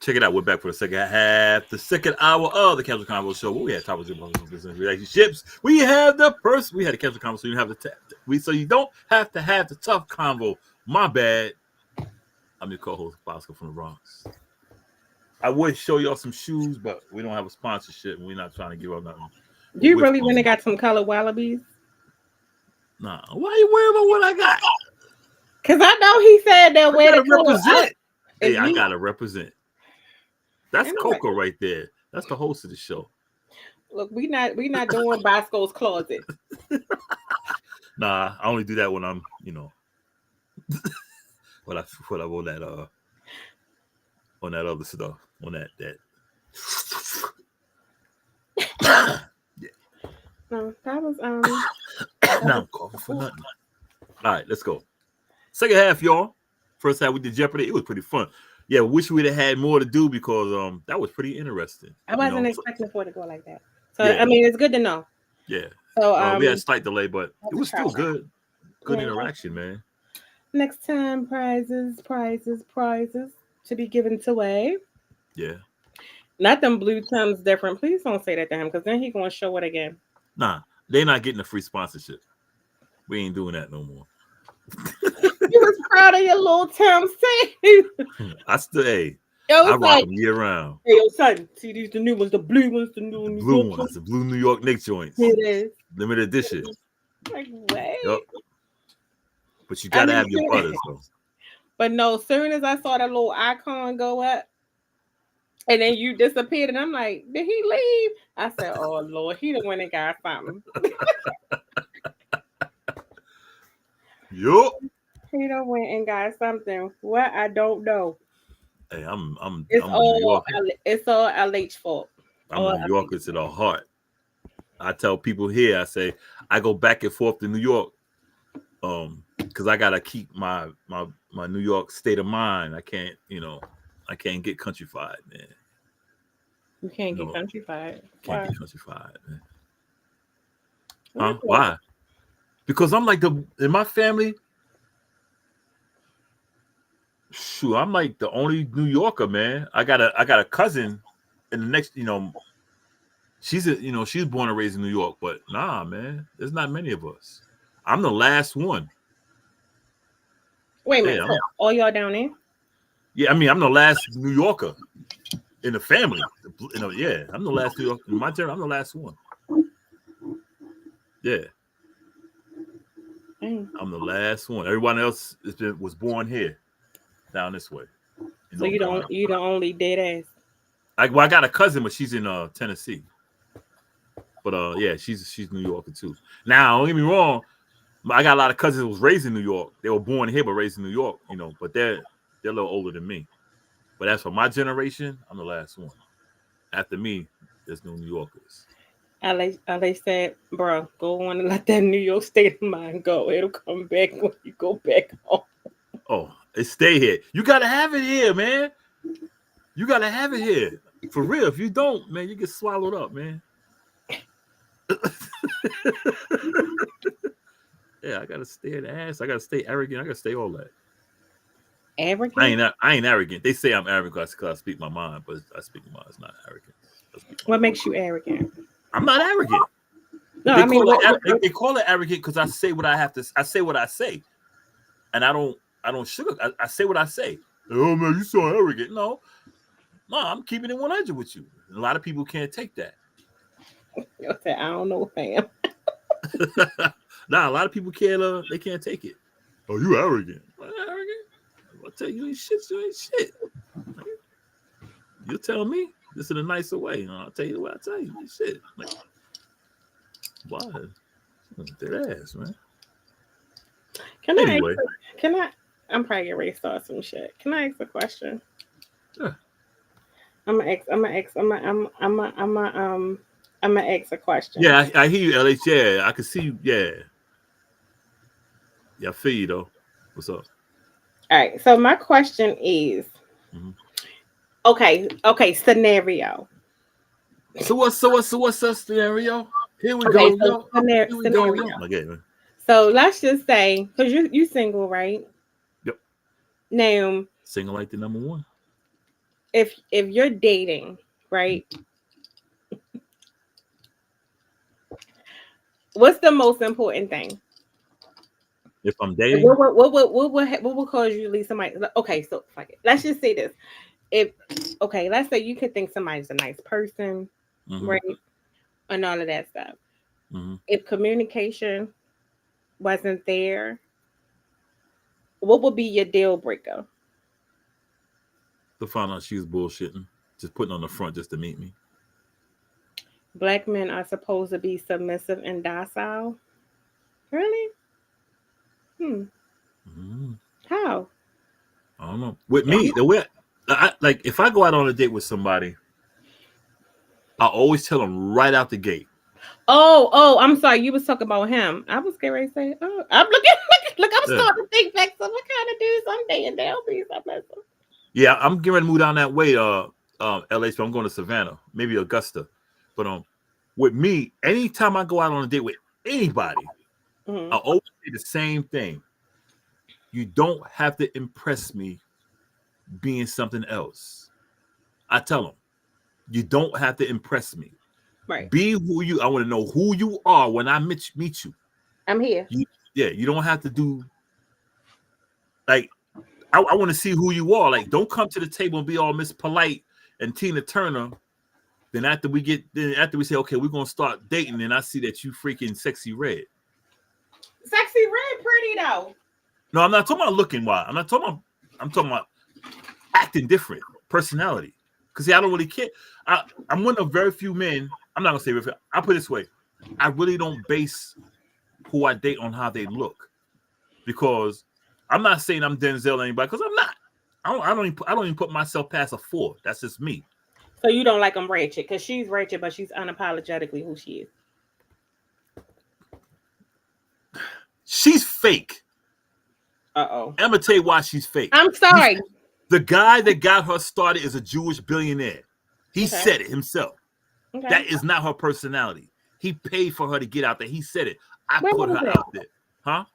Check it out. We're back for the second half, the second hour of the Casual Convo Show. We had topics about business relationships. We have the person. We had a casual convo, so you have so you don't have to have the tough convo. My bad. I'm your co-host Bosco from the Bronx. I would show y'all some shoes, but we don't have a sponsorship, and we're not trying to give up nothing. Do you really want to got some colored wallabies? Nah. Why are you worried about what I got? Because I know he said that way to represent. Hey, I gotta represent. That's Coco right there. That's the host of the show. Look, we not doing Bosco's closet. Nah, I only do that when I'm, when I on that other stuff, on that. Yeah. No, that was Now I'm coughing for nothing. All right, let's go. Second half, y'all. First half we did Jeopardy. It was pretty fun. Yeah, wish we'd have had more to do because that was pretty interesting. I wasn't expecting for it to go like that. So yeah. I mean, it's good to know. Yeah. So we had a slight delay, but it was still good. Good interaction, man. Next time, prizes to be given away. Yeah. Not them blue Tims different. Please don't say that to him because then he's gonna show it again. Nah, they're not getting a free sponsorship. We ain't doing that no more. You was proud of your little Tims too. I still, I rock them year round. Hey, yo, son, see these the new ones, the blue ones, the new blue ones, the blue New York Knicks joints. It is limited edition. Like wait. Yep. But you gotta have your butters though. But no, soon as I saw that little icon go up, and then you disappeared, and I'm like, did he leave? I said, oh Lord, he the one that got something. Yup. He done went and got something. What? I don't know. Hey, I'm it's a all New Yorker. It's all LH fault. I'm a New Yorker to the heart. I tell people here, I say I go back and forth to New York, because I gotta keep my New York state of mind. I can't get countrified, man. You can't get countrified. Why? Can't get countrified, man. Huh? Why? Because I'm like in my family. Shoot, I'm like the only New Yorker, man. I got a cousin in the next, she's born and raised in New York, but nah, man, there's not many of us. I'm the last one. Wait a minute, so all y'all down there? Yeah, I mean, I'm the last New Yorker in the family. Yeah, I'm the last New Yorker in my turn. I'm the last one. Yeah, I'm the last one. Everyone else was born here. Down this way. So you the only dead ass. I got a cousin, but she's in Tennessee. But yeah, she's New Yorker too. Now, don't get me wrong, I got a lot of cousins that was raised in New York. They were born here but raised in New York, but they're a little older than me. But as for my generation, I'm the last one. After me, there's no New Yorkers. LA said, bro, go on and let that New York state of mind go. It'll come back when you go back home. Oh, it stay here. You gotta have it here, man. You gotta have it here. For real. If you don't, man, you get swallowed up, man. Yeah, I gotta stay in the ass. I gotta stay arrogant. I gotta stay all that. Arrogant? I ain't arrogant. They say I'm arrogant because I speak my mind, but I speak my mind. It's not arrogant. What makes you arrogant? I'm not arrogant. No, they call it arrogant because I say what I have to. I say what I say, and I don't sugar. I say what I say. Oh man, you so arrogant. No, I'm keeping it 100 with you. A lot of people can't take that. I don't know, fam. Nah, a lot of people can't. They can't take it. Oh, you arrogant? I'm arrogant? I'll tell you, you ain't shit. You tell me this in a nicer way. I'll tell you what I tell you. You shit. Like, why? Dead ass, man. Can I? I'm probably getting ready to start some shit. Can I ask a question? Yeah. I'm gonna ask a question. Yeah, I hear you, LH. Yeah, I can see you. Yeah. Yeah, I feel you though. What's up? All right. So my question is, okay, scenario. So what's the scenario? Here we go. So scenario. Okay. So let's just say, because you single, right? Yep. Now, single like the number one. if you're dating, right? What's the most important thing? If I'm dating, What would cause you to leave somebody? Okay, so fuck it. Let's just say this. If okay, let's say you could think somebody's a nice person, mm-hmm, right, and all of that stuff. mm-hmm, If communication wasn't there, what would be your deal breaker? to find out she was bullshitting, just putting on the front just to meet me. Black men are supposed to be submissive and docile. Really? Hmm. Mm-hmm. How? I don't know. With If me, you the way like if I go out on a date with somebody, I always tell them right out the gate. oh, I'm sorry. You was talking about him. I was getting ready to say, oh, I'm looking, look, I'm Yeah, starting to think back. So what kind of dudes I'm dating? They'll be submissive. yeah, I'm getting ready to move down that way. LA, so I'm going to Savannah, maybe Augusta. But with me, anytime I go out on a date with anybody, Mm-hmm. I always say the same thing. You don't have to impress me being something else. I tell them, you don't have to impress me. Right. Be who you. I want to know who you are when I meet you. I'm here. You, yeah, you don't have to do like. I want to see who you are. Like, don't come to the table and be all Miss Polite and Tina Turner. Then after we say, okay, we're gonna start dating, and I see that you freaking sexy red. Sexy red, pretty though. No, I'm not talking about looking wild. I'm not talking about. I'm talking about acting different, personality. Because see, I don't really care. I'm one of very few men. I'm not gonna say very few. I put it this way: I really don't base who I date on how they look, because I'm not saying I'm Denzel or anybody, because I'm not. I don't even put myself past a 4. That's just me. So you don't like them ratchet because she's ratchet, but she's unapologetically who she is. She's fake. Uh-oh. I'm gonna tell you why she's fake. I'm sorry. The guy that got her started is a Jewish billionaire. He Okay. said it himself. Okay. That is not her personality. He paid for her to get out there. He said it. I Where put was her it? out there. Huh?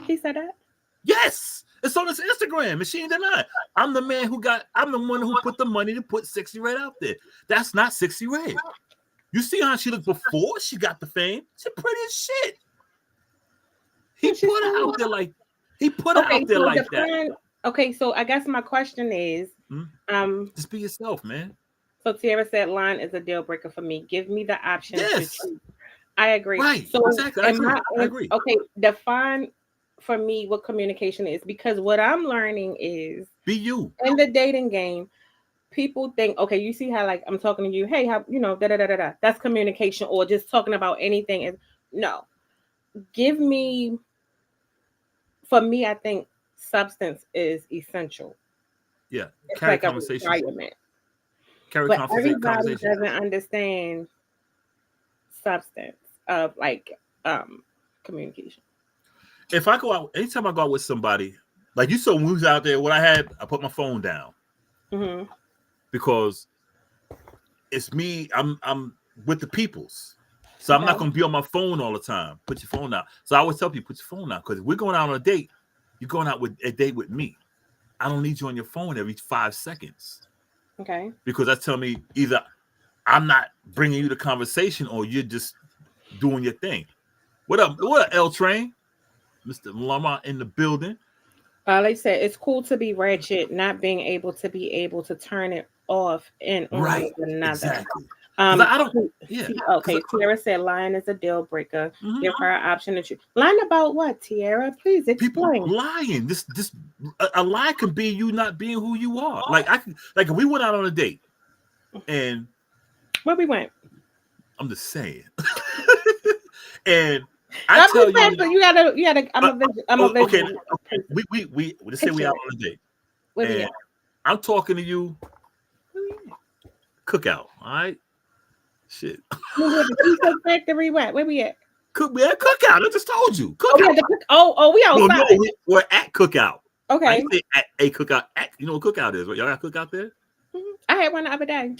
He said that? Yes. It's on his Instagram, and she ain't denying. I'm the one who put the money to put Sexy Red out there. That's not Sexy Red. You see how she looked before she got the fame? She's pretty as shit. He What she put her said? out there like that. Okay, so I guess my question is, Hmm? um, Just be yourself, man. so Tierra said line is a deal breaker for me. Give me the option to Yes. choose. I agree. Right. So Exactly. I agree. okay, define for me what communication is, because what I'm learning is Be you. in the dating game, people think, okay, you see how like I'm talking to you, hey, how da da da da da. That's communication, or just talking about anything is no. Give me For me, I think substance is essential. Yeah. It's Carry like a conversation. requirement. Carry But everybody conversation. doesn't understand substance of like communication. If I go out, anytime I go out with somebody, like you saw when we was out there, what I put my phone down Hmm. because it's me. I'm with the peoples, so I'm not Okay. gonna be on my phone all the time. Put your phone down. So I always tell people, put your phone down, because if we're going out on a date, you're going out with a date with me. I don't need you on your phone every 5 seconds, Okay. because that's telling me either I'm not bringing you the conversation or you're just doing your thing. What up? What up, L Train? Mr. Lamar in the building. Like I said, it's cool to be ratchet, not being able to be able to turn it off and on Right. with another. Exactly. Because I don't. Yeah. Okay, Tierra said lying is a deal breaker. Mhm. Give her an option to choose. Lying about what, Tierra? Please People explain. lying. This a lie can be you not being who you are. Like if we went out on a date, and Where we went? I'm just saying, and I I'm tell just saying, you, but you gotta. I'm a okay, visual okay, person. we let's say we Picture out it. on a date, Where we and at? I'm talking to you, cookout, all right, shit, We were at the Cheesecake Factory. What? Where we at? cookout. I just told you, Oh, we cookout. at the cook. Oh, we No, outside. we're at cookout. I Okay. ain't say at a cookout. You know what cookout is? Right? Y'all got cookout there? I had one the other day.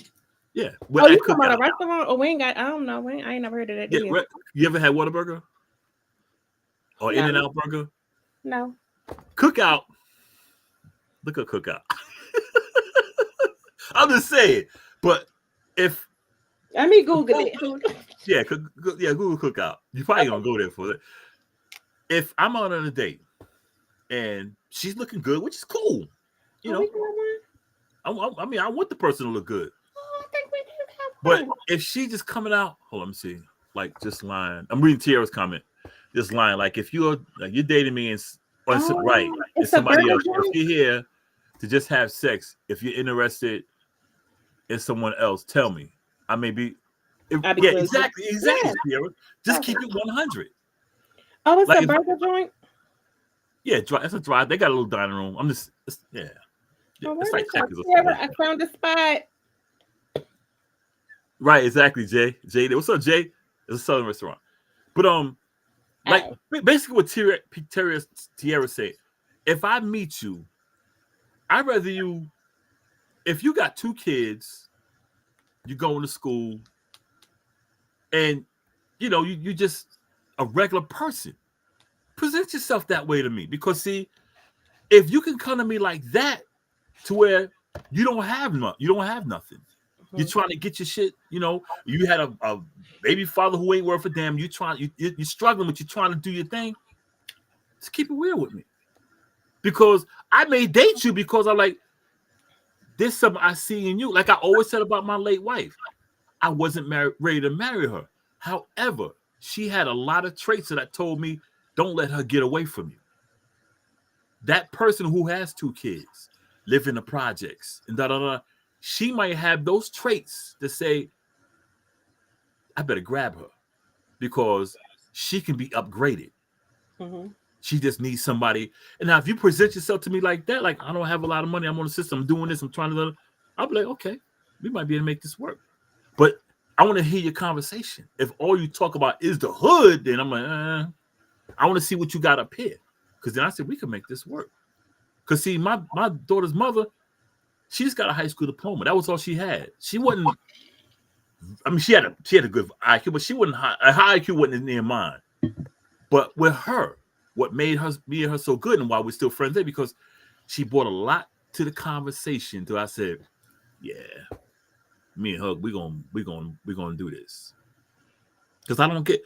Yeah, we're Oh, you at talking about cookout. a restaurant? Oh, we ain't got. I don't know. I ain't never heard of that. Yeah, Did you? you ever had Whataburger or No, In-N-Out Burger? no. Cookout. Look at cookout. I'm just saying. But if Let me Google it. yeah, Google Cookout. You probably Okay. gonna go there for it. If I'm out on a date and she's looking good, which is cool, you Oh, we know. got one. I mean, I want the person to look good. Oh, I think we do have But one. if she just coming out, hold on, let me see. Like just lying. I'm reading Tiara's comment. Just lying. Like if you're dating me and or right, Oh, it's it's a somebody burger else. Or if joint. you're here to just have sex, if you're interested in someone else, tell me. I may be. I be Yeah, crazy. exactly, Yeah. Tiara. Just keep it 100. Oh, it's Like a if, burger joint. yeah, it's a drive. They got a little dining room. Yeah, Oh, it's where like is my Checkers or something Sierra? like I that. found a spot. Right, exactly, Jay. Jay, what's up, Jay? It's a southern restaurant. But like Oh, basically what Tierra said, if I meet you, I'd rather you if you got two kids, you going to school, and you just a regular person. Present yourself that way to me. Because see, if you can come to me like that, to where you don't have nothing. You're mhm. trying to get your shit, you had a baby father who ain't worth a damn. You're struggling, but you're trying to do your thing. Just keep it real with me. Because I may date you because I'm like, there's something I see in you. Like I always said about my late wife, I wasn't ready to marry her. However, she had a lot of traits that told me, don't let her get away from you. That person who has two kids, live in the projects, and da da da, she might have those traits to say, I better grab her because she can be upgraded. Mhm. She just needs somebody. And now, if you present yourself to me like that, like I don't have a lot of money, I'm on the system, I'm doing this, I'm trying to, I'll be like, okay, we might be able to make this work. But I want to hear your conversation. If all you talk about is the hood, then I'm like, I want to see what you got up here. Because then I said, we can make this work. Because see, my daughter's mother, she just got a high school diploma. That was all she had. She wasn't, I mean, she had a good IQ, but she wasn't high. A high IQ wasn't near mine. But with her, what made me and her so good and why we're still friends there, because she brought a lot to the conversation. Till I said, yeah, me and her, we gonna do this. Because I don't get,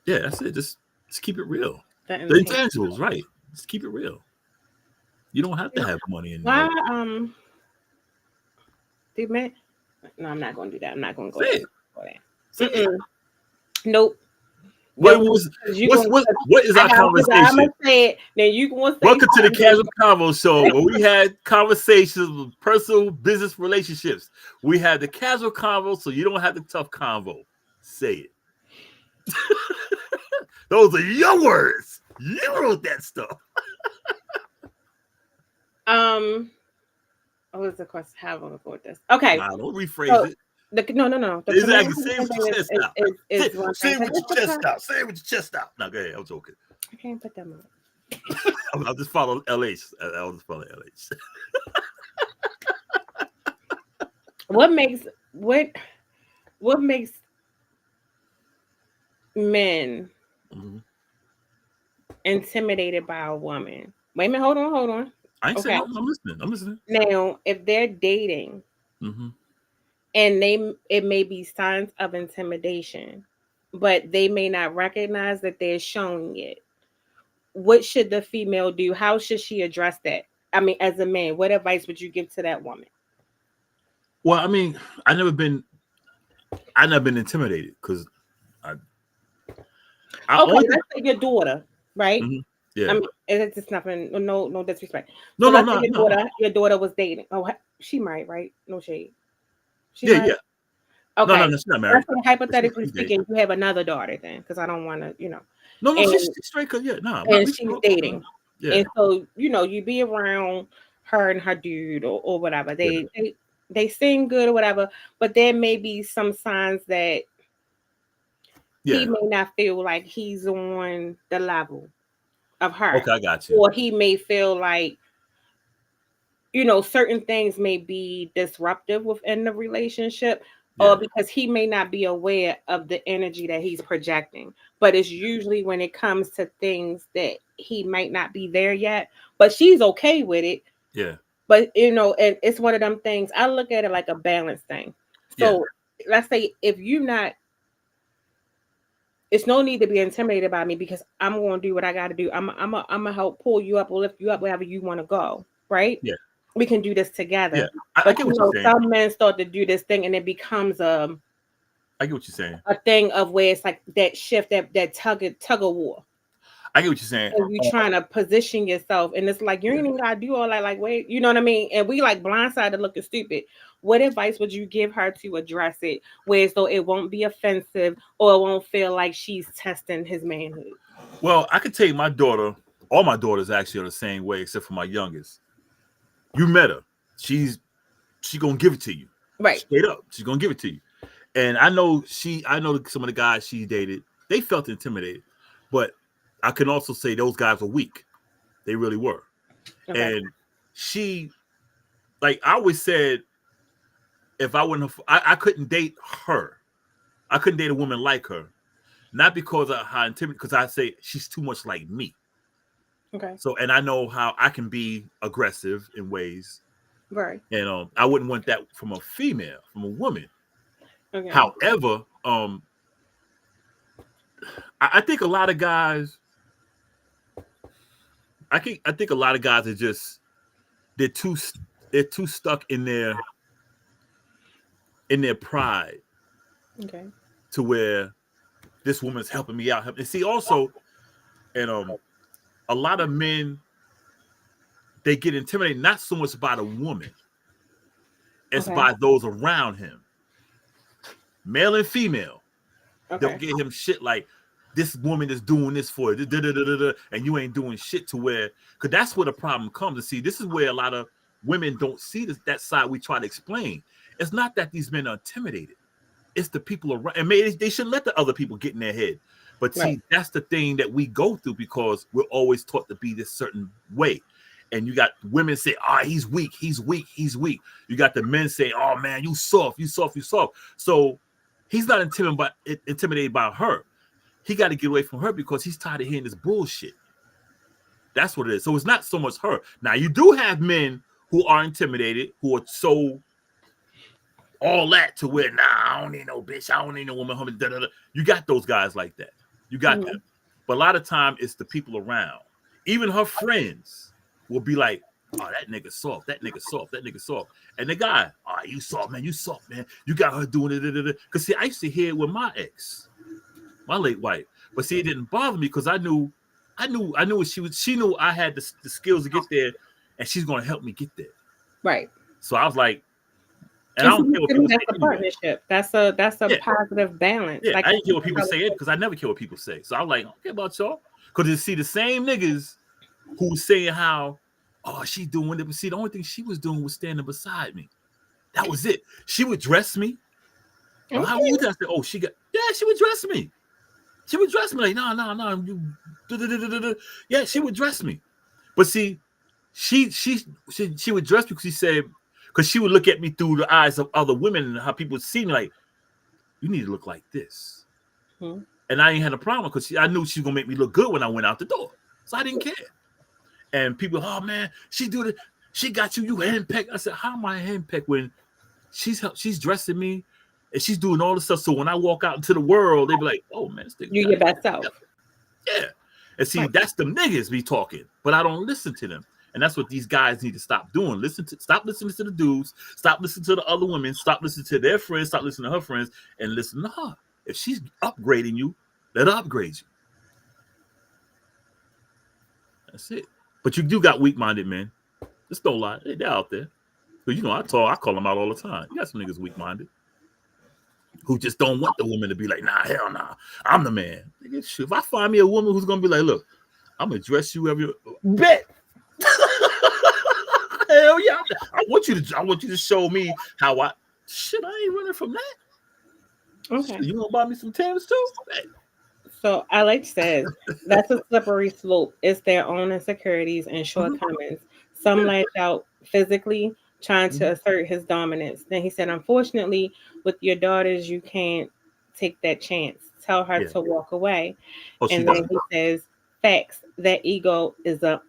yeah, that's it. Just keep it real. The The intent. intangibles, right? Just keep it real. You don't have to have money in Why? no. Did man? No, I'm not going to do that. I'm not going to go Say there. it. Go there. Say it. Nope. What Nope. was 'Cause you what's gonna, what is I our got. I'm conversation? gonna say it. Then you gonna say Welcome to the something. Casual Convo Show, where we had conversations with personal business relationships. We had the casual convo, so you don't have the tough convo. Say it. Those are your words. You wrote that stuff. What was the question? How am I going to go with this? Okay. Nah, don't rephrase So it. no. The Exactly. Say it communication with thing your chest out. is one Say thing. it with your chest out. Say it with your chest out. No, go ahead. I'm joking. I can't put them on. I'll just follow LH. I'll just follow LH. What makes what makes men Mhm. intimidated by a woman? Wait a minute, hold on. I ain't saying Okay. nothing. I'm listening. I'm listening. Now, if they're dating Mm-hmm. and it may be signs of intimidation, but they may not recognize that they're showing it. What should the female do? How should she address that? I mean, as a man, what advice would you give to that woman? Well, I mean, I never been intimidated because I, I Okay, only thing, let's say your daughter, right? mhm. I Yeah. mean, it's just nothing, no disrespect. No, So no, let's say no, no, no. your daughter was dating. Oh, she might, right? No shade. She Yeah, might. yeah. No, no, Okay. no. She's not Let's married. say But she, hypothetically she's dating. speaking, you have another daughter then, because I don't want to, No, no, she's and straight. Cause yeah, no, and we she's spoke. dating, Yeah, and so you be around her and her dude or whatever. yeah, They sing good or whatever, but there may be some signs that he yeah. may not feel like he's on the level of her, Okay, I got you. or he may feel like certain things may be disruptive within the relationship, or Yeah, because he may not be aware of the energy that he's projecting. But it's usually when it comes to things that he might not be there yet, but she's okay with it. yeah. But and it's one of them things. I look at it like a balance thing. Yeah, So let's say if you're not, it's no need to be intimidated by me because I'm going to do what I got to do. I'm gonna help pull you up or lift you up wherever you want to go. Right? yeah, We can do this yeah. together. I But get what you're saying. some men start to do this thing and it becomes I get what you're saying. a thing of where it's like that shift, that tug of war. I get what you're saying. And you trying to position yourself, and it's like you ain't even gotta do all that. Like, wait, you know what I mean? And we like blindsided looking stupid. What advice would you give her to address it, where so it won't be offensive or it won't feel like she's testing his manhood? Well, I could tell you my daughter, all my daughters actually are the same way, except for my youngest. You met her. She gonna give it to you. Right. Straight up. She's gonna give it to you. And I know some of the guys she dated, they felt intimidated. But I can also say those guys were weak. They really were. Okay. And she, like I always said, if I wouldn't have, I couldn't date her. I couldn't date a woman like her. Not because of how intimidated, because I say she's too much like me. Okay. So, and I know how I can be aggressive in ways. Right. And I wouldn't want that from a female, from a woman. Okay. However, I think a lot of guys, I think a lot of guys are just they're too stuck in their pride Okay. to where this woman's helping me out. And see, also, and a lot of men, they get intimidated not so much by the woman, it's Okay. by those around him, male and female. They'll Okay. get him shit like this woman is doing this for you, and you ain't doing shit to where, because that's where the problem comes. And see, this is where a lot of women don't see that side we try to explain. It's not that these men are intimidated. It's the people around, and maybe they should let the other people get in their head. But see, Right. that's the thing that we go through because we're always taught to be this certain way. And you got women say, "Ah, oh, he's weak, he's weak, he's weak." You got the men say, "Oh man, you soft, you soft, you soft." So he's not intimidated by her. He got to get away from her because he's tired of hearing this bullshit. That's what it is. So it's not so much her. Now you do have men who are intimidated, who are so all that to where, nah, I don't need no bitch, I don't need no woman. Da, da, da. You got those guys like that. You got them. But a lot of time it's the people around. Even her friends will be like, "Oh, that nigga soft, that nigga soft, that nigga soft." And the guy, "Oh, you soft, man, you soft, man. You got her doing it." Because see, I used to hear it with my ex, my late wife. But see, it didn't bother me because I knew what she was. She knew I had the skills to get there, and she's gonna help me get there. Right. So I was like, and I don't care what people say. That's a Anyway. partnership. That's a positive balance. Yeah, like I didn't care what people say it because I never care what people say. So I'm like, I don't care about y'all. Because you see the same niggas who was saying how, "Oh, she doing it." But see, the only thing she was doing was standing beside me. That was it. She would dress me. Oh, how would you say? Oh, she would dress me. She would dress me like, no, you, yeah, she would dress me. But see, she would dress me because she said, because she would look at me through the eyes of other women and how people would see me like, "You need to look like this." Mm-hmm. And I ain't had a problem because I knew she was gonna make me look good when I went out the door, so I didn't care. And people, "Oh man, she do it. She got you handpicked." I said, "How am I handpicked when she's dressing me and she's doing all this stuff?" So when I walk out into the world, they be like, "Oh man, this thing You your best self." Yeah. And see, Right. that's them niggas be talking, but I don't listen to them. And that's what these guys need to stop doing. Stop listening to the dudes, stop listening to the other women, stop listening to their friends, stop listening to her friends, and listen to her. If she's upgrading you, let her upgrade you. That's it. But you do got weak-minded men. Just don't lie. They're out there. Because I call them out all the time. You got some niggas weak-minded who just don't want the woman to be like, "Nah, hell nah, I'm the man." If I find me a woman who's gonna be like, "Look, I'm gonna dress you every bet." Hell yeah! I want you to show me how I. Shit, I ain't running from that. Okay. Shit, you gonna buy me some Timbs too? Hey. So Alex says that's a slippery slope. It's their own insecurities and shortcomings. Some lash out physically, trying to assert his dominance. Then he said, "Unfortunately, with your daughters, you can't take that chance. Tell her to walk away." Oh, she And does. then he says, "Facts. That ego is up."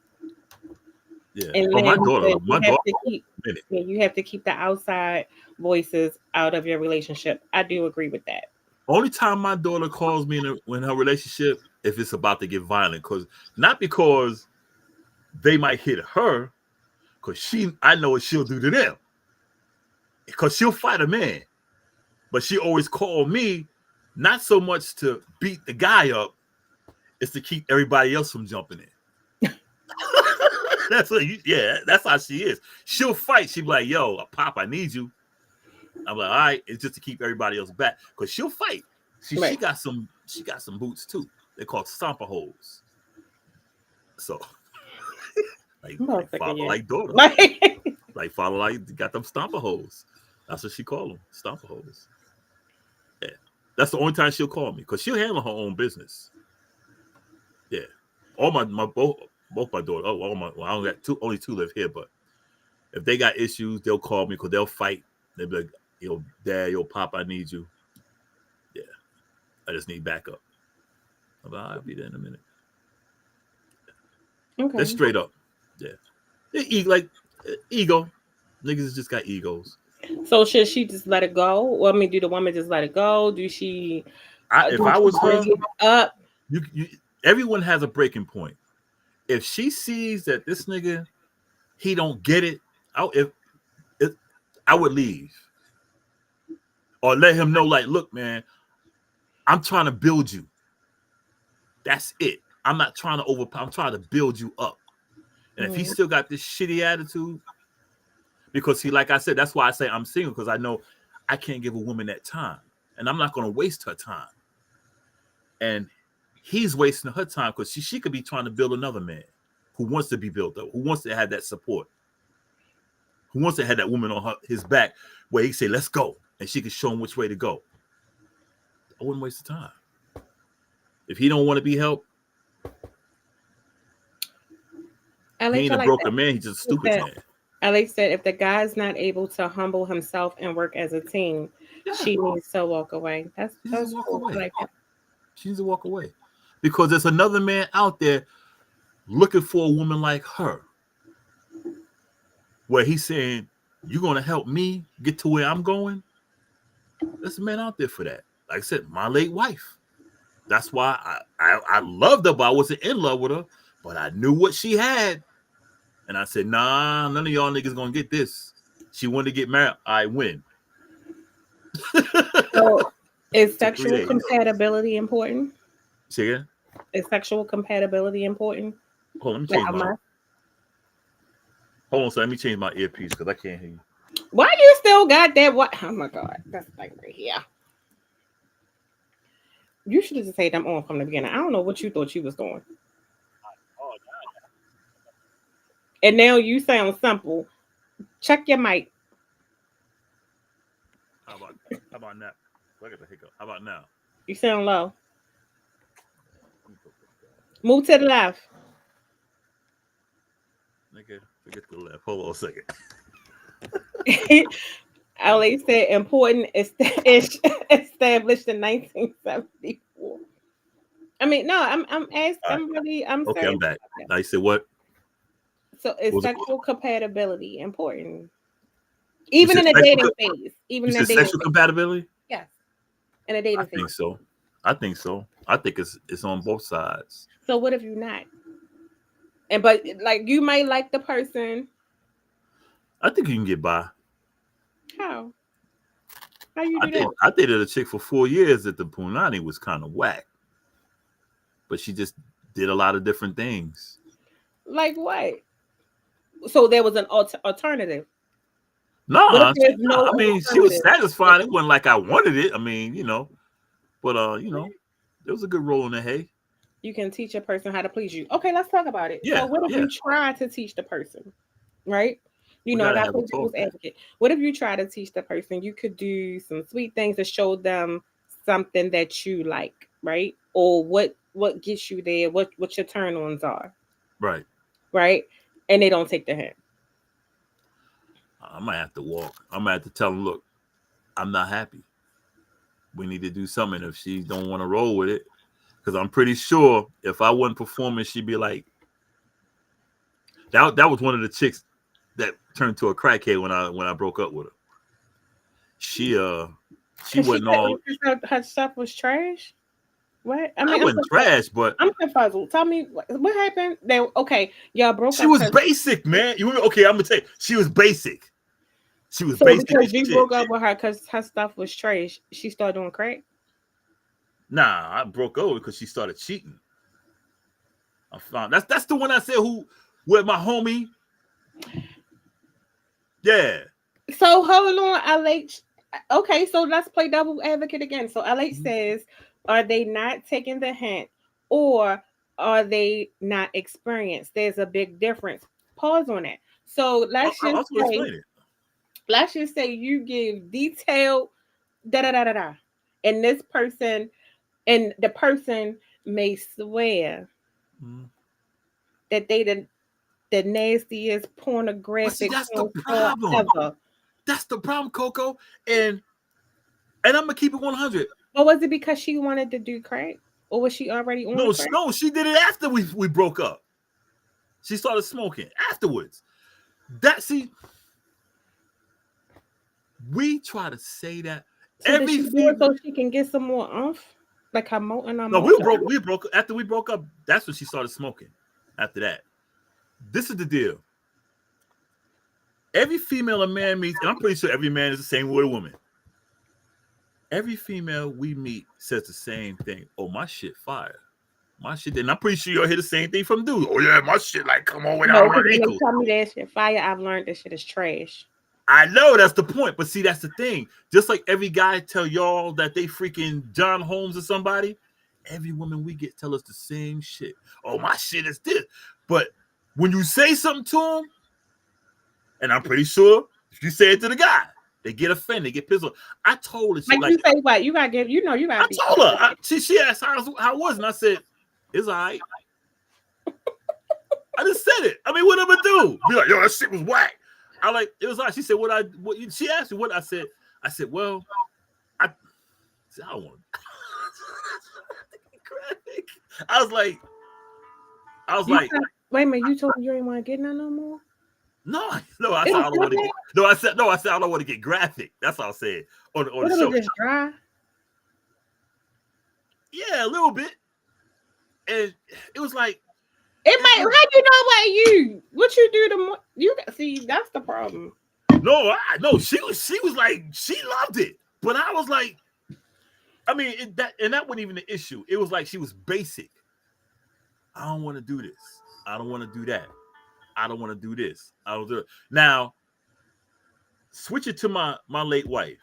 Yeah. And Oh, then he said my daughter. Minute. you have to keep the outside voices out of your relationship. I do agree with that. Only time my daughter calls me in her relationship if it's about to get violent, not because they might hit her, because I know what she'll do to them, because she'll fight a man, but she always call me, not so much to beat the guy up, it's to keep everybody else from jumping in. That's how she is. She'll fight. She'll be like, "Yo, Pop, I need you." I'm like, "All right," it's just to keep everybody else back, because she'll fight. She Right. got some boots too. They're called stomper holes. So like father like daughter, like father like got them stomper holes. That's what she call them, stomper holes. Yeah, that's the only time she'll call me, because she'll handle her own business. Yeah, all my both my daughter. Oh, I only got only two live here, but if they got issues, they'll call me, because they'll fight. They'll be like, "Yo, Dad, yo, Pop, I need you. Yeah, I just need backup." I'm like, "I'll be there in a minute." Okay. They're straight up. Yeah, like ego. Niggas just got egos. So should she just let it go? Well, I mean, do the woman just let it go? Do she If do I she was bring her, it up? everyone has a breaking point. If she sees that this nigga, he don't get it, if I would leave, or let him know, like, "Look, man, I'm trying to build you. That's it. I'm not trying to overpower. I'm trying to build you up." And if he Mhm. still got this shitty attitude, because like I said, that's why I say I'm single, because I know I can't give a woman that time, and I'm not going to waste her time. And he's wasting her time, because she could be trying to build another man who wants to be built up, who wants to have that support, who wants to have that woman on his back, where he say, "Let's go," and she can show him which way to go. I wouldn't waste the time. If he don't want to be helped, he Alex, ain't I a like broken man. He's just a stupid that. man. Alex said if the guy's not able to humble himself and work as a team, Yeah, she needs to walk away. she needs to That's walk cool. I away. like that. She needs to walk away, because there's another man out there looking for a woman like her, where he's saying, "You're gonna help me get to where I'm going." There's a man out there for that. Like I said, my late wife. That's why I loved her, but I wasn't in love with her. But I knew what she had, and I said, "Nah, none of y'all niggas gonna get this." She wanted to get married. I win. So is Took 3 sexual days. compatibility important? See again? Is sexual compatibility important? Hold on, let me Like change a my. must? Hold on, so let me change my earpiece, because I can't hear you. Why you still got that? What? Oh my god, that's like right here. You should have just said I'm on from the beginning. I don't know what you thought you was doing, and now you sound simple. Check your mic. How about now? Look at the hiccup. How about now? You sound low. Let me put this down. Move to the left. Nigga, forget the left. Hold on a second. LA said important established in 1974. I mean, no, I'm asking. All right. I'm Okay, I'm saying. back. Now you said what? So is What was it? sexual compatibility important? You Even said in a sexual. dating phase. Even You in a said dating sexual phase. compatibility. Yes. In a I dating phase. think so. I think so. I think it's on both sides. So what if you're not? And but like you might like the person. I think you can get by. How? How you do that? I dated a chick for 4 years that the punani was kind of whack, but she just did a lot of different things. Like what? So there was an alternative. What if Nah, there's no I mean, she was alternative? Like satisfying. It wasn't like I wanted it. I mean, but there was a good roll in the hay. you can teach a person how to please you. Okay, let's talk about it. So Yeah, what if yeah. you try to teach the person, right? We I gotta got to have a play talk devil's then. advocate. What if you try to teach the person? You could do some sweet things to show them something that you like, right? Or what gets you there? What your turn ons are, Right. right? And they don't take the hint. I might have to walk. I might have to tell them, "Look, I'm not happy. We need to do something." If she don't want to roll with it, because I'm pretty sure if I wasn't performing, she'd be like, That was one of the chicks that turned to a crackhead when I broke up with her. She Cause she wasn't said all. her stuff was trash. What? I I mean, wasn't trash, but I'm confuzzled. Tell me what happened. They okay. Y'all broke she up was because basic, man. Okay, I'm gonna tell you, she was basic. She was so basic because as you shit. broke up with her because her stuff was trash. She started doing crack. Nah, I broke over because she started cheating. I found that's the one I said who with my homie. Yeah. So hold on, LH. Okay, so let's play double advocate again. So LH Mhm. says, are they not taking the hint, or are they not experienced? There's a big difference. Pause on it. So I was gonna explain it. let's just say you give detailed da da da da da, and this person and the person may swear Mhm. that they the nastiest But see, pornographic that's the porn star problem. ever. That's the problem, Coco. And I'm gonna keep it 100. Or was it because she wanted to do crack? Or was she already on No, crack? no, she did it after we broke up. She started smoking afterwards. That see, we try to say that So did every she do it female. so she can get some more umph? Like her mo and her No, motor? we broke after we broke up. That's when she started smoking. After that, this is the deal. Every female a man meets, and I'm pretty sure every man is the same with a woman. Every female we meet says the same thing. Oh, my shit fire. My shit, and I'm pretty sure you'll hear the same thing from dudes. Oh yeah, my shit like come on No, without my because when they ankle. tell me that shit fire, I've learned that shit is trash. I know that's the point, but see that's the thing. Just like every guy tell y'all that they freaking John Holmes or somebody, every woman we get tell us the same shit. Oh, my shit is this. But when you say something to them, and I'm pretty sure if you say it to the guy, they get offended, they get pissed off. I told her shit Like like you say what? You gotta give you I gotta be told her. She asked how it was, and I said, it's all right. I just said it. I mean, what am I do? Be like, yo, that shit was whack. I like it was like she said, she asked me what I said. I said, well, I don't want to. I was like, you said, wait a minute, you told me you ain't want to get none no more? no, no. I It said I was don't want to that get. No, I said no. I said I don't want to get graphic. That's all I said on What the it was show. just dry? Yeah, a little bit. And it was like It might how you know what you do the more you see that's the problem. no, no. She was like she loved it, but I was like, I mean that wasn't even the issue. It was like she was basic. I don't want to do this. I don't want to do that. I don't want to do this. I don't do it. Now, switch it to my late wife.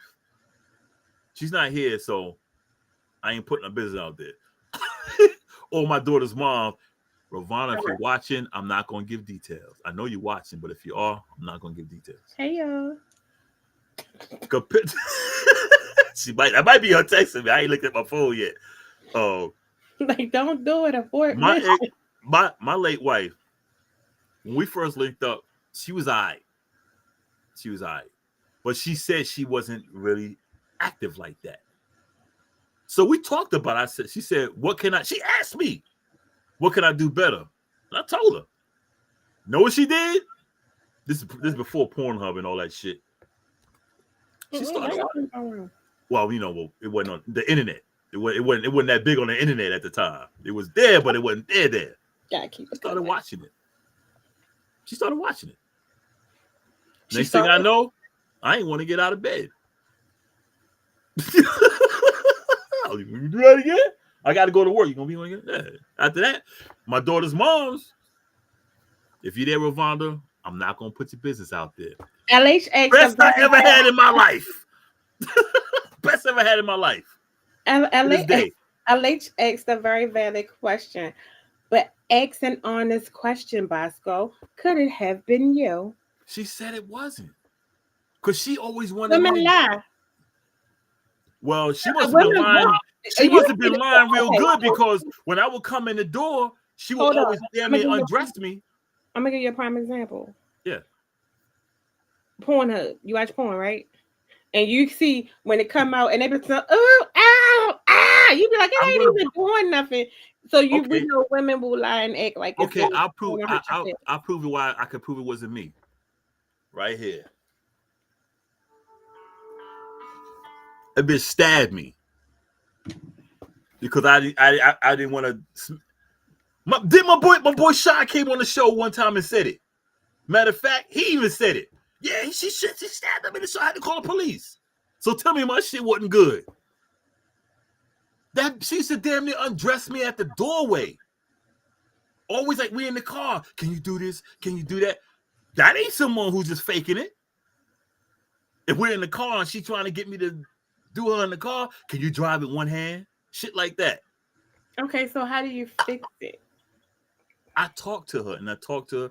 She's not here, so I ain't putting her business out there. Or my daughter's mom, Ravana, if you're watching, I'm not going to give details. I know you're watching, but if you are, I'm not going to give details. Hey y'all. That might be her texting me. I ain't looked at my phone yet. Oh, Like don't do it, abort my mission. my late wife, when we first linked up, she was all right. She was all right. But she said she wasn't really active like that. So we talked about it. She said, what can I? She asked me, what can I do better? And I told her. Know what she did? This is before Pornhub and all that shit. She started. Well, it wasn't on the internet. It wasn't that big on the internet at the time. It was there, but it wasn't there. Gotta keep it. Started watching it. She started watching it. Next thing I know, I ain't want to get out of bed. You do that again? I got to go to work. You gonna be on again? Yeah. After that, my daughter's mom's. If you're there, Ravonda, I'm not gonna put your business out there. LHX Best I ever had in my life. Best I ever had in my life. LH asked a very valid question, but ask an honest question, Bosco. Could it have been you? She said it wasn't, because she always wanted Women me. lie. Well, she must have been lying. She must have been lying real good, because when I would come in the door, she would always damn near undress me. I'm gonna give you a prime example. Yeah. Pornhub. You watch porn, right? And you see when it come out and they be saying, oh, ow, ow. not. You be like, I'm it gonna ain't even doing nothing. So we okay. know women will lie and act like it's Okay, going to hurt your feelings. I'll prove it why I could prove it wasn't me. Right here. A bitch stabbed me because I didn't want to. My boy Sean came on the show one time and said it. Matter of fact, he even said it. Yeah, she stabbed him in the show. I had to call the police. So tell me my shit wasn't good. That she used to damn near undress me at the doorway. Always like we in the car. Can you do this? Can you do that? That ain't someone who's just faking it. If we're in the car and she trying to get me to do her in the car, can you drive it one hand? Shit like that. Okay, so how do you fix it? I talked to her and I talked to her.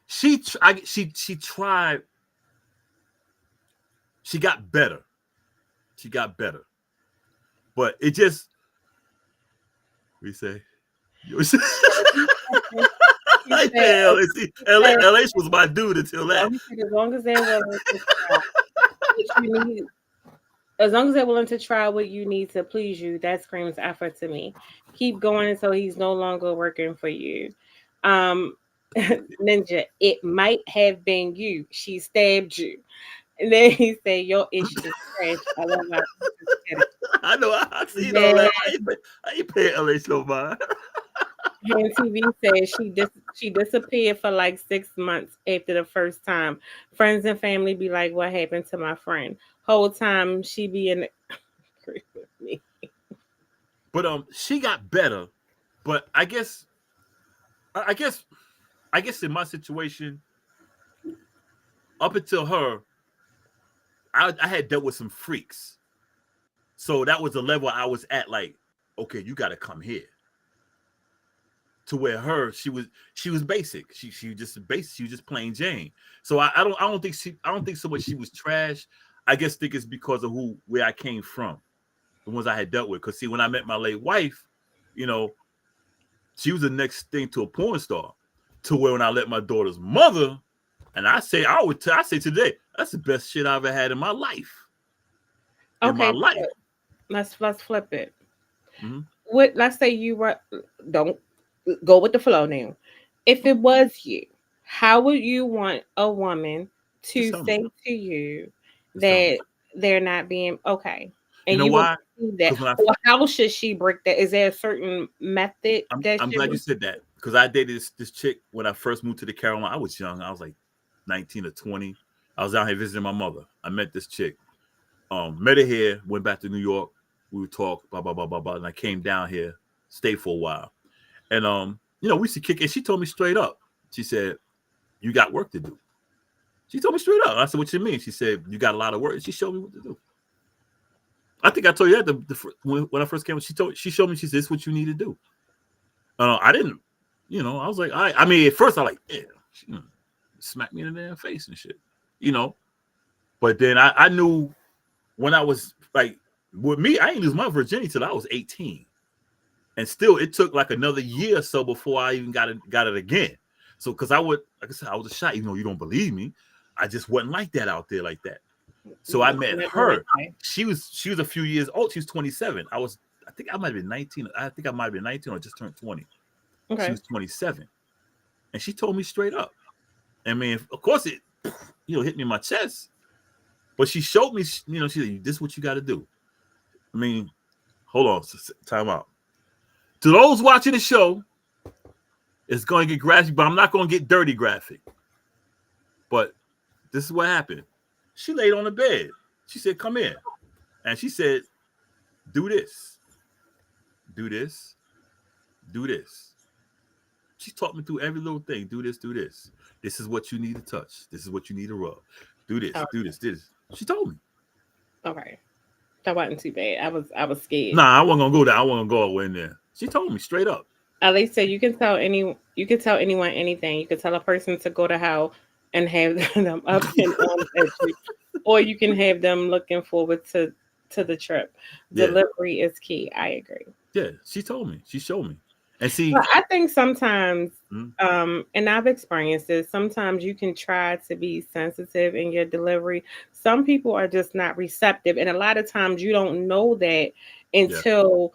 She tried. She got better. She got better. But it just we say. He I said, tell see, LA was my dude until that. as long as they're willing to try what you need, as long as they're willing to try what you need to please you, that screams effort to me. Keep going until he's no longer working for you. Um, Ninja, it might have been you. She stabbed you. And then he said, your issue is trash. I love how I know I seen all yeah. that. I ain't paying LA no mind. And TV said she disappeared for like 6 months after the first time. Friends and family be like, "What happened to my friend?" Whole time she be in agree with me. But she got better. But I guess in my situation, up until her, I had dealt with some freaks. So that was the level I was at. Like, okay, you got to come here. To where she was basic. She just basic. She was just plain Jane. So I don't think so much she was trash. I guess think it's because of where I came from, the ones I had dealt with. Because see, when I met my late wife, you know, she was the next thing to a porn star. To where when I let my daughter's mother, and I say today, that's the best shit I ever had in my life. In my Okay, life. let's flip it. Mm-hmm. Let's say you were don't go with the flow now. If it was you, how would you want a woman Just to tell me. say to you Just tell me. that they're not being okay? You And know you will why? see that. Because when Well, how should she break that? Is there a certain method that I'm should glad you be? said that because I dated this chick when I first moved to the Carolina. I was young. I was like 19 or 20. I was out here visiting my mother. I met this chick. Met her here. Went back to New York. We would talk. Blah blah blah blah blah. And I came down here, stayed for a while. And we used to kick it. She told me straight up. She said, "You got work to do." She told me straight up. I said, "What you mean?" She said, "You got a lot of work." And she showed me what to do. I think I told you that when I first came. She showed me. She said, "This is what you need to do." I didn't, I was like, I mean, at first I like, yeah, she smacked me in the damn face and shit, you know. But then I knew when I was like, with me, I didn't lose my virginity till I was 18. And still, it took like another year or so before I even got it again. So, because like I said, I was a shot, even though you don't believe me. I just wasn't like that out there like that. So I met her. She was a few years old. She was 27. I think I might have been 19. I think I might have been 19 or just turned 20. Okay. She was 27. And she told me straight up. I mean, of course it, hit me in my chest. But she showed me, she said, "This is what you got to do." I mean, hold on, time out. To those watching the show, it's going to get graphic, but I'm not going to get dirty graphic. But this is what happened. She laid on the bed. She said, "Come in." And she said, "Do this. Do this. Do this." She taught me through every little thing. Do this, do this. This is what you need to touch. This is what you need to rub. Do this, do this, do this. She told me. Okay. That wasn't too bad. I was scared. Nah, I wasn't gonna go there. I wasn't gonna go in there. She told me straight up. At least said you can tell anyone anything. You can tell a person to go to hell and have them up and on at you, or you can have them looking forward to the trip. Yeah. Delivery is key. I agree. Yeah, she told me. She showed me. And see, Well, I think sometimes, and I've experienced this, sometimes you can try to be sensitive in your delivery. Some people are just not receptive. And a lot of times you don't know that until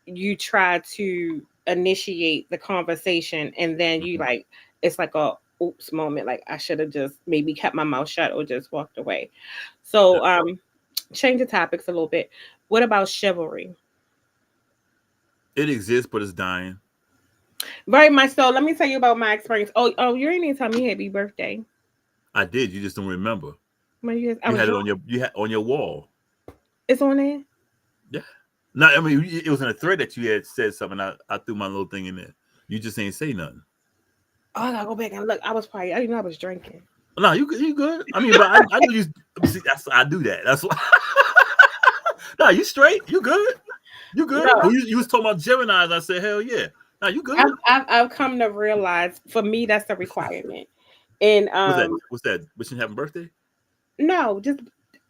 you try to initiate the conversation, and then you like it's like a oops moment, like I should have just maybe kept my mouth shut or just walked away. So change the topics a little bit. What about chivalry? It exists, but it's dying. Very much so. Let me tell you about my experience. Oh, you ain't even tell me happy birthday. I did. You just don't remember. When I You was had it drunk. on your wall. It's on there. Yeah. No, I mean it was in a thread that you had said something. I threw my little thing in there. You just ain't say nothing. Oh, I gotta go back and look. I was probably I didn't know I was drinking. No, you good. I mean, but I knew you. See, I do that. That's why. No, you straight. You good. You good. No, Well, you was talking about Gemini's. I said, hell yeah. No, you good. I've come to realize for me that's a requirement. And What's that? What's that? Wishing happy birthday? no, just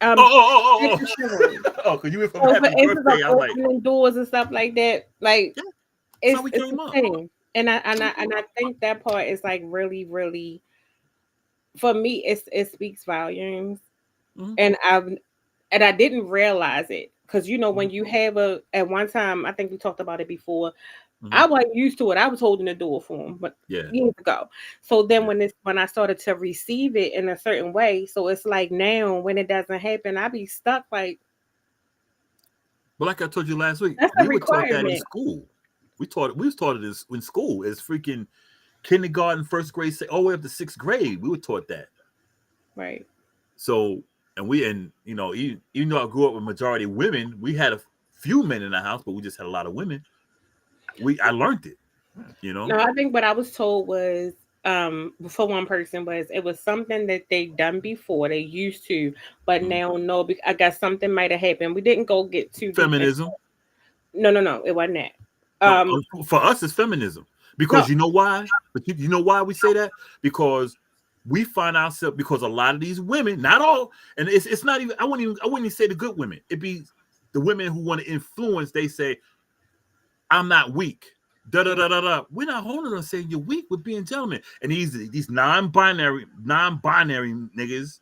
Oh, um oh, oh, extra chivalry. oh, oh. Oh, because you went from So for happy instance of birthday. I was like, opening doors and stuff like that, like yeah, that's how we it's came the up. same. And I think that part is like really, really for me it speaks volumes. Mm-hmm, And I didn't realize it. Because mm-hmm, when you have at one time, I think we talked about it before. mm-hmm. I wasn't used to it. I was holding the door for him, but Yeah, years ago. So then yeah. when I started to receive it in a certain way, so it's like now when it doesn't happen, I be stuck like But like I told you last week, that's a we were taught that in requirement, school. We was taught it in school as freaking kindergarten, first grade, all the way up to sixth grade. We were taught that. right? So, and even though I grew up with majority women, we had a few men in the house, but we just had a lot of women. I learned it, you know. No, I think what I was told was for one person was it was something that they done before they used to, but Mhm. now no, I guess something might have happened. We didn't go get too deep in. Feminism. No, it wasn't that. No, for us, it's feminism No, because you know why? But you know why we say that? Because we find ourselves because a lot of these women, not all, and it's not even. I wouldn't even say the good women. It be the women who want to influence. They say I'm not weak. Da da da da da. We're not holding on saying you're weak. We're being gentlemen. And these non-binary niggas.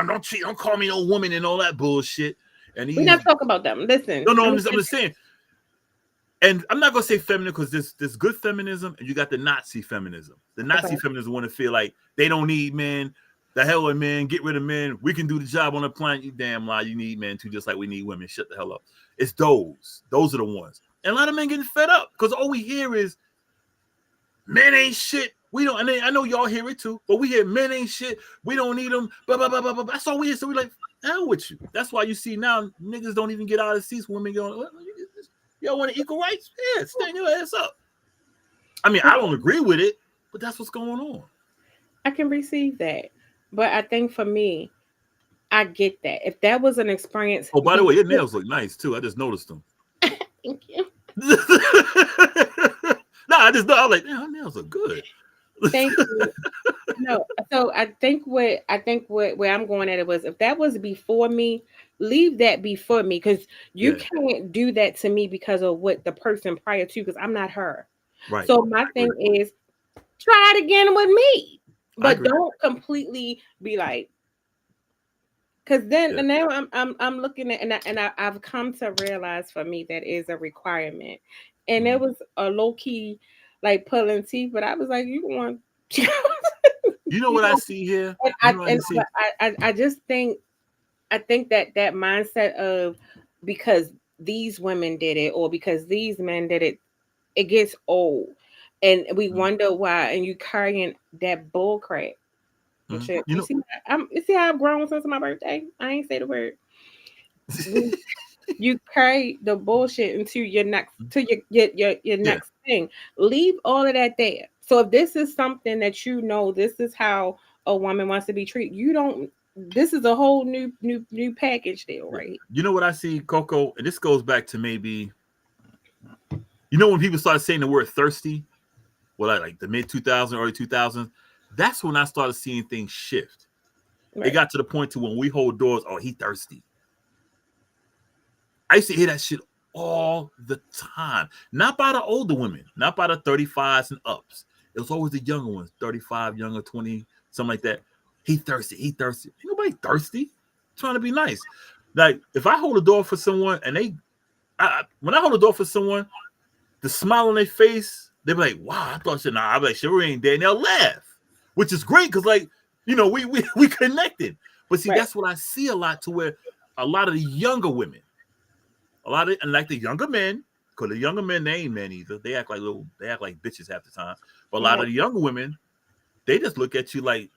Don't cheat. Don't call me no woman and all that bullshit. And we're these not talking about them. Listen, no, let me I'm just saying. And I'm not gonna say feminine because there's good feminism and you got the Nazi feminism. The okay. Nazi feminism want to feel like they don't need men. The hell with men, get rid of men. We can do the job on the planet. You damn lie. You need men too, just like we need women. Shut the hell up. It's those. Those are the ones. And a lot of men getting fed up because all we hear is men ain't shit. We don't. And I know y'all hear it too, but we hear men ain't shit. We don't need them. Blah, blah, blah, blah, blah. That's all we hear. So we like, hell with you. That's why you see now niggas don't even get out of the seats. Women going, y'all want equal rights? Yeah, stand your ass up. I mean, I don't agree with it, but that's what's going on. I can receive that, but I think for me, I get that. If that was an experience Oh, by the way, your before, nails look nice too. I just noticed them. thank you, No, I just know. I was like, damn, her nails are good. thank you. No, so I think what where I'm going at it was if that was before me, leave that before me because you Yeah, can't do that to me because of what the person prior to because I'm not her. right. So my I thing agree. is try it again with me, I but agree. don't completely be like because then Yeah. and now I'm looking at I've come to realize for me that is a requirement, and it Mhm. was a low key like pulling teeth, but I was like you want. You know You what I know, see here? and You know what I see? I just think I think that mindset of because these women did it or because these men did it, it gets old, and we Mhm. wonder why. And you carrying that bull crap and Mhm. shit. You know, You see how I've grown since my birthday. I ain't say the word. We- You carry the bullshit into your next to your yeah. next thing. Leave all of that there. So if this is something that this is how a woman wants to be treated. You don't. This is a whole new package deal, Yeah. right? You know what I see, Coco? And this goes back to maybe, when people started saying the word thirsty, well, like the mid 2000s, early 2000s, that's when I started seeing things shift. It Right. got to the point to when we hold doors, oh, he thirsty. I used to hear that shit all the time. Not by the older women, not by the 35s and ups. It was always the younger ones, 35, younger, 20, something like that. He thirsty, he thirsty. Ain't nobody thirsty. Trying to be nice. Like, if I hold a door for someone and when I hold the door for someone, the smile on their face, they be like, "Wow, I thought shit." Nah, I'm like, "Sure ain't there," and they'll laugh, which is great because, like, we connected. But see, Right. that's what I see a lot, to where a lot of the younger women, and like the younger men, because the younger men, they ain't men either. They act like bitches half the time. But a lot Right. of the younger women, they just look at you like,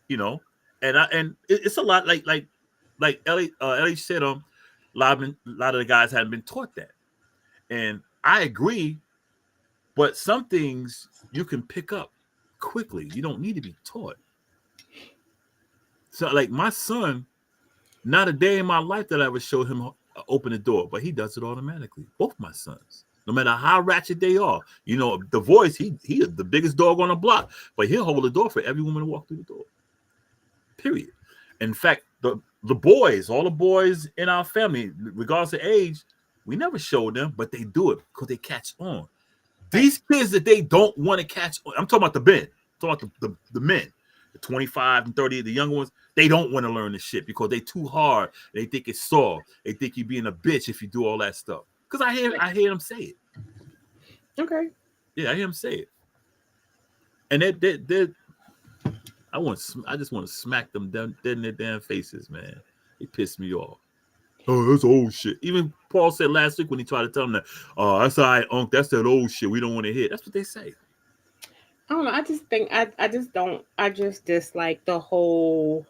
you know, it's a lot like Ellie said, a lot of the guys hadn't been taught that, and I agree. But some things you can pick up quickly. You don't need to be taught. So, like my son, not a day in my life that I ever show him open the door, but he does it automatically. Both my sons, no matter how ratchet they are. The voice, he is the biggest dog on the block, but he'll hold the door for every woman to walk through the door. Period. In fact, the boys, all the boys in our family, regardless of age, we never showed them, but they do it because they catch on. Right. These kids that they don't want to catch on, I'm talking about the men, I'm talking about the men, the 25 and 30, the young ones, they don't want to learn this shit because they too hard. They think it's soft. They think you're being a bitch if you do all that stuff. Because I hear them say it. Okay. Yeah, I hear them say it. And they I just want to smack them dead in their damn faces, man. They piss me off. Oh, that's old shit. Even Paul said last week when he tried to tell them that, oh, that's all right, Unc, that's that old shit. We don't want to hear. That's what they say. I don't know. I just think I just don't. I just dislike the whole,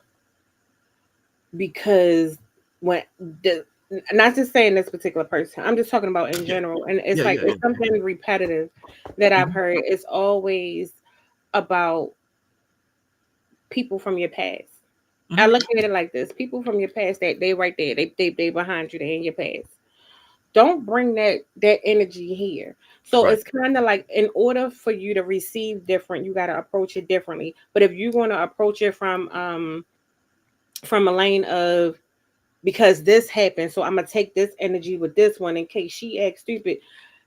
because when the not just saying this particular person. I'm just talking about in Yeah, general, and it's yeah, like yeah, it's yeah. something repetitive that I've Mm-hmm. heard. It's always about people from your past. I Mm-hmm. look at it like this: people from your past, that they right there, they behind you, they in your past. Don't bring that energy here. So Right. it's kind of like, in order for you to receive different, you got to approach it differently. But if you're going to approach it from a lane of, because this happened, so I'm gonna take this energy with this one in case she acts stupid.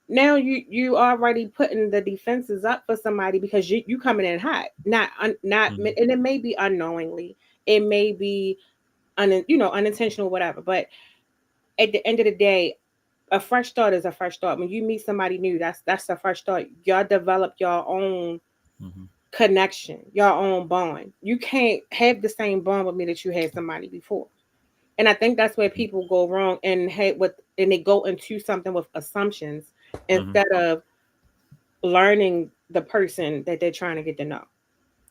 Now you already putting the defenses up for somebody, because you coming in hot, not, Mm-hmm. and it may be unknowingly, it may be unintentional, whatever. But at the end of the day, a fresh start is a fresh start. When you meet somebody new, that's a fresh start. Y'all develop your own Mm-hmm. connection, your own bond. You can't have the same bond with me that you had somebody before. And I think that's where people go wrong, and they go into something with assumptions Mm-hmm. instead of learning the person that they're trying to get to know.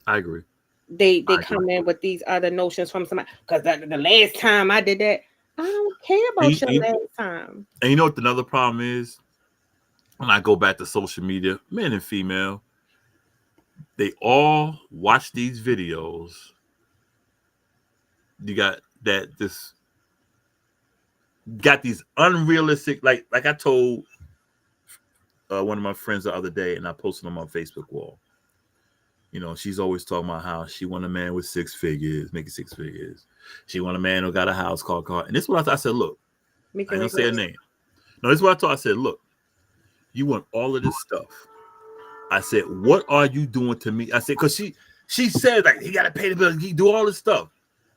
I agree. They I agree. come in with these other notions from somebody, because the last time I did that, I don't care And, about your and, last time. and you know what another problem is? When I go back to social media, men and female, they all watch these videos. You got that this got these unrealistic, like I told one of my friends the other day, and I posted on my Facebook wall. She's always talking about how she want a man with 6 figures, making 6 figures. She want a man who got a house, car. And this is what I said, look, I Making ain't gonna like say a name. No, this is what I told. I said, look, you want all of this stuff. I said, what are you doing to me? I said, because she said, like, he got to pay the bill, he do all this stuff.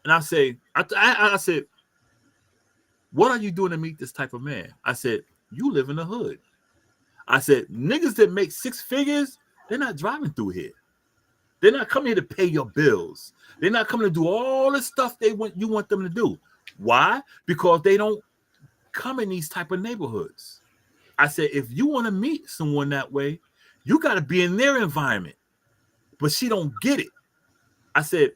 And I say, I said, what are you doing to meet this type of man? I said, you live in the hood. I said, niggas that make 6 figures, they're not driving through here. They're not coming here to pay your bills. They're not coming to do all the stuff you want them to do. Why? Because they don't come in these type of neighborhoods. I said, if you want to meet someone that way, you got to be in their environment. But she don't get it. I said,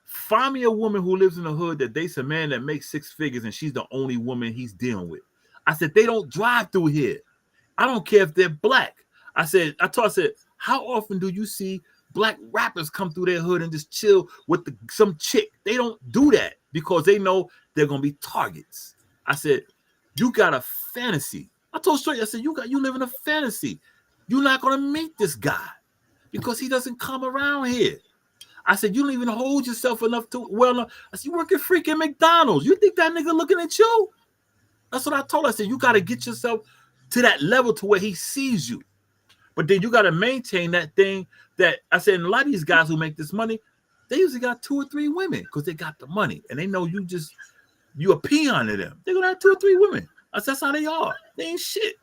find me a woman who lives in the hood that dates a man that makes 6 figures and she's the only woman he's dealing with. I said, they don't drive through here. I don't care if they're black. I said, how often do you see black rappers come through their hood and just chill with some chick? They don't do that because they know they're gonna be targets. I said, you got a fantasy. I told straight, I said, you live in a fantasy. You're not gonna meet this guy because he doesn't come around here. I said, you don't even hold yourself enough to I said, you work at freaking McDonald's. You think that nigga looking at you? That's what I told her. I said, you got to get yourself to that level to where he sees you. But then you got to maintain that thing that I said, and a lot of these guys who make this money, they usually got 2 or 3 women because they got the money. And they know you just you a peon to them. They're gonna have 2 or 3 women. I said, that's how they are. They ain't shit.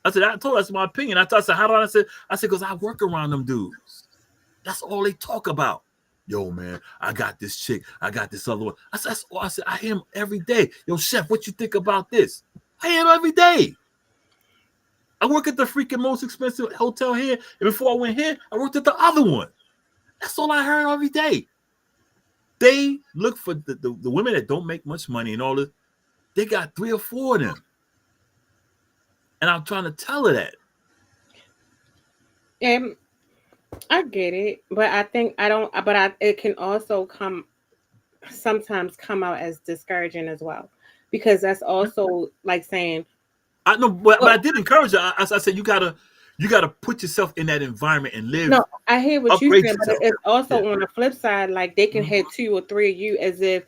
I said, I told that's my opinion. I said, how do I said, because I work around them dudes. That's all they talk about. Yo, man, I got this chick. I got this other one. I said, that's all. I said, I hear him every day. Yo, chef, what you think about this? I hear him every day. I work at the freaking most expensive hotel here. And before I went here, I worked at the other one. That's all I heard every day. They look for the women that don't make much money and all this. They got 3 or 4 of them. And I'm trying to tell her that. I get it, but I think I don't. But it can also sometimes come out as discouraging as well, because that's also like saying. I know, but I did encourage her. I said you gotta put yourself in that environment and live. No, I hear what you upgrade said, but yourself. it's also on the flip side, like they can have 2 or 3 of you as if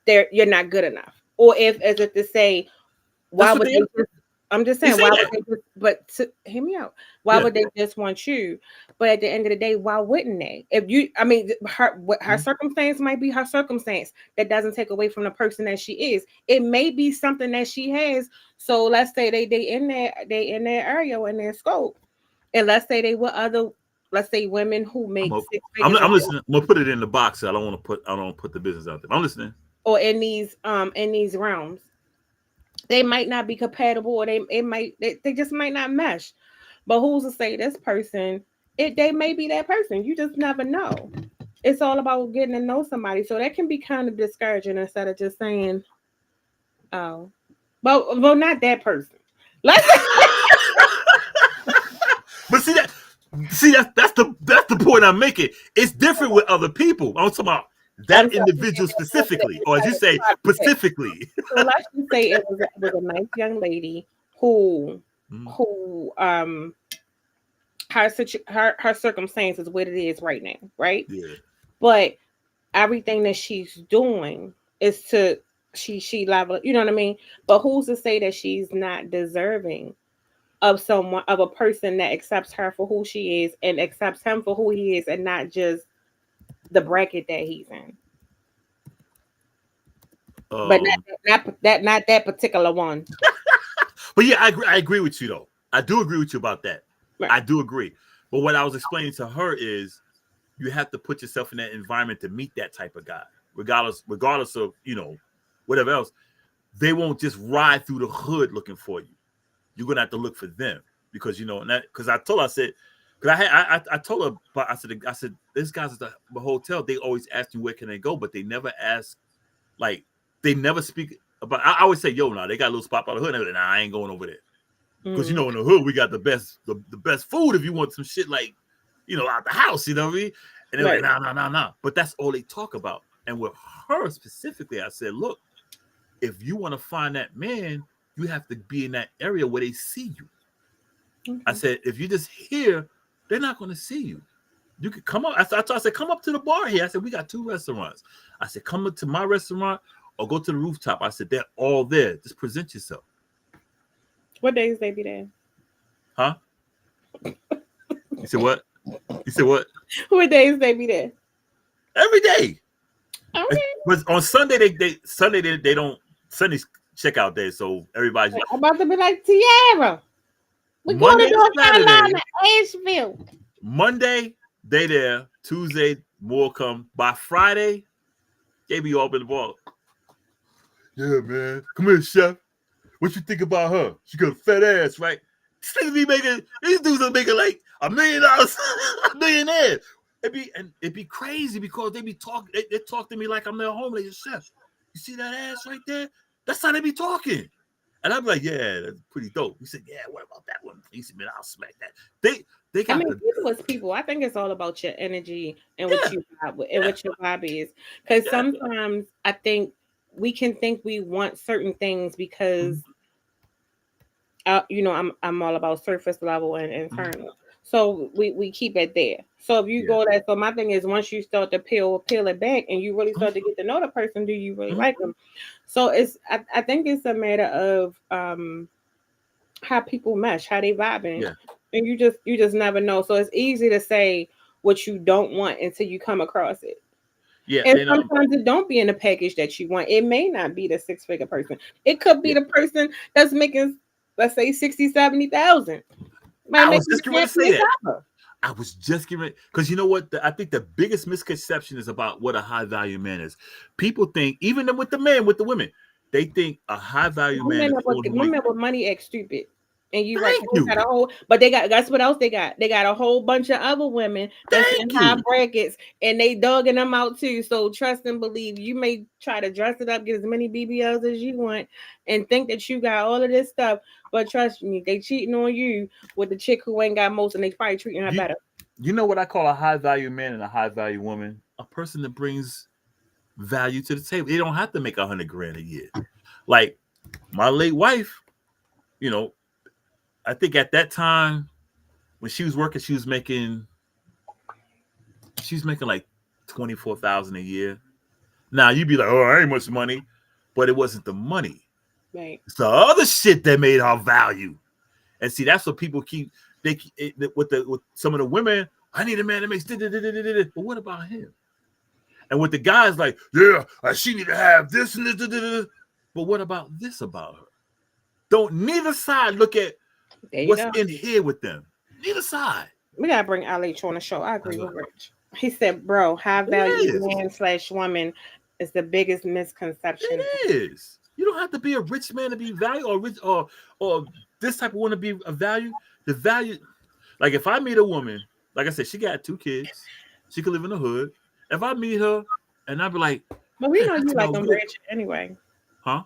you're not good enough, or as if to say, why would they? I'm just saying, why would they just, but hear me out. Why would they just want you? But at the end of the day, why wouldn't they? If you, I mean, her circumstance might be her circumstance. That doesn't take away from the person that she is. It may be something that she has. So let's say they in their area or in their scope, and let's say they were let's say women who make 6 figures. I'm listening. I'm gonna put it in the box. I don't want to put the business out there. I'm listening. Or in these realms. They might not be compatible, or they just might not mesh. But who's to say this person? They may be that person. You just never know. It's all about getting to know somebody. So that can be kind of discouraging instead of just saying, "Oh, well, not that person." Let's. But that's the point I'm making. It's different with other people. I'm talking about that individual specifically, or as you say, specifically. So let's just say it was a nice young lady who her circumstance is what it is right now, right? Yeah. But everything that she's doing is to she level, you know what I mean? But who's to say that she's not deserving of a person that accepts her for who she is and accepts him for who he is, and not just the bracket that he's in. But not that particular one. But yeah, I agree with you though. I do agree with you about that. Right. I do agree. But what I was explaining to her is you have to put yourself in that environment to meet that type of guy, regardless of, whatever else. They won't just ride through the hood looking for you. You're gonna have to look for them because because I told her, I said, because I told her, but I said this guy's at the hotel. They always ask you where can they go, but they never ask, like they never speak about. I always say, yo, now they got a little spot by the hood. And they're like, nah, I ain't going over there because in the hood we got the best food if you want some shit like out the house. You know what I mean? And they're like, nah. But that's all they talk about. And with her specifically, I said, look, if you want to find that man, you have to be in that area where they see you. Okay. I said, if you just here, they're not going to see you. You could come up. I said, come up to the bar here. I said, we got 2 restaurants. I said, come up to my restaurant or go to the rooftop. I said, they're all there. Just present yourself. What days they be there? Huh? You said what? You said what? What days they be there? Every day. Okay. But on Sunday, they don't. Sunday's checkout day, so everybody's. I'm about to be like, Tiara, we're going to North Carolina, Asheville. Monday, they there. Tuesday, more come. By Friday, they be all in the ball. Yeah, man. Come here, chef. What you think about her? She got a fat ass, right? These dudes are making like $1 million, a millionaire. It'd be crazy because they be talking. They talk to me like I'm their home. Like, chef, you see that ass right there? That's how they be talking. And I'm like, yeah, that's pretty dope. He said, yeah, what about that one? He said, man, I'll smack that. They got people is people. I think it's all about your energy and what you vibe and what your vibe is. Because sometimes I think we can think we want certain things because I'm all about surface level and internal. So we keep it there. So if you go there, so my thing is once you start to peel it back and you really start to get to know the person, do you really like them? So I think it's a matter of how people mesh, how they vibing, and you just never know. So it's easy to say what you don't want until you come across it. Yeah, And and sometimes it don't be in the package that you want. It may not be the six-figure person. It could be yeah, the person that's making, let's say, 60, 70,000. Might I make was you just going to happy say as that. ever. I was just giving because you know what? I think the biggest misconception is about what a high value man is. People think, even with the men, with the women, they think a high value man is someone who makes. Women with money act stupid. And you right, 'cause Thank they you, got a whole, but they got, that's what else they got. They got a whole bunch of other women that's in thank high you. brackets, and they dogging them out too. So trust and believe. You may try to dress it up, get as many BBLs as you want, and think that you got all of this stuff. But trust me, they cheating on you with the chick who ain't got most, and they probably treating her You better. you know what I call a high value man and a high value woman? A person that brings value to the table. They don't have to make 100 grand a year. Like my late wife, you know, I think at that time when she was working, she was making like 24,000 a year. Now you'd be like, oh, that ain't much money, but it wasn't the money. Right. It's the other shit that made her value. And see, that's what people keep. With some of the women. I need a man that makes. But what about him? And with the guys, like, yeah, she need to have this and this. But what about this about her? Don't neither side look at There you what's go. in here with them. Neither side. We gotta bring LH on the show. I agree with Rich. He said, "Bro, high value It is. man slash woman is the biggest misconception." It is. You don't have to be a rich man to be value or rich or this type of one to be a value. The value, like if I meet a woman, like I said, she got 2 kids. She could live in the hood. If I meet her and I be like, But we man, know that you like smells them good, ratchet anyway. huh?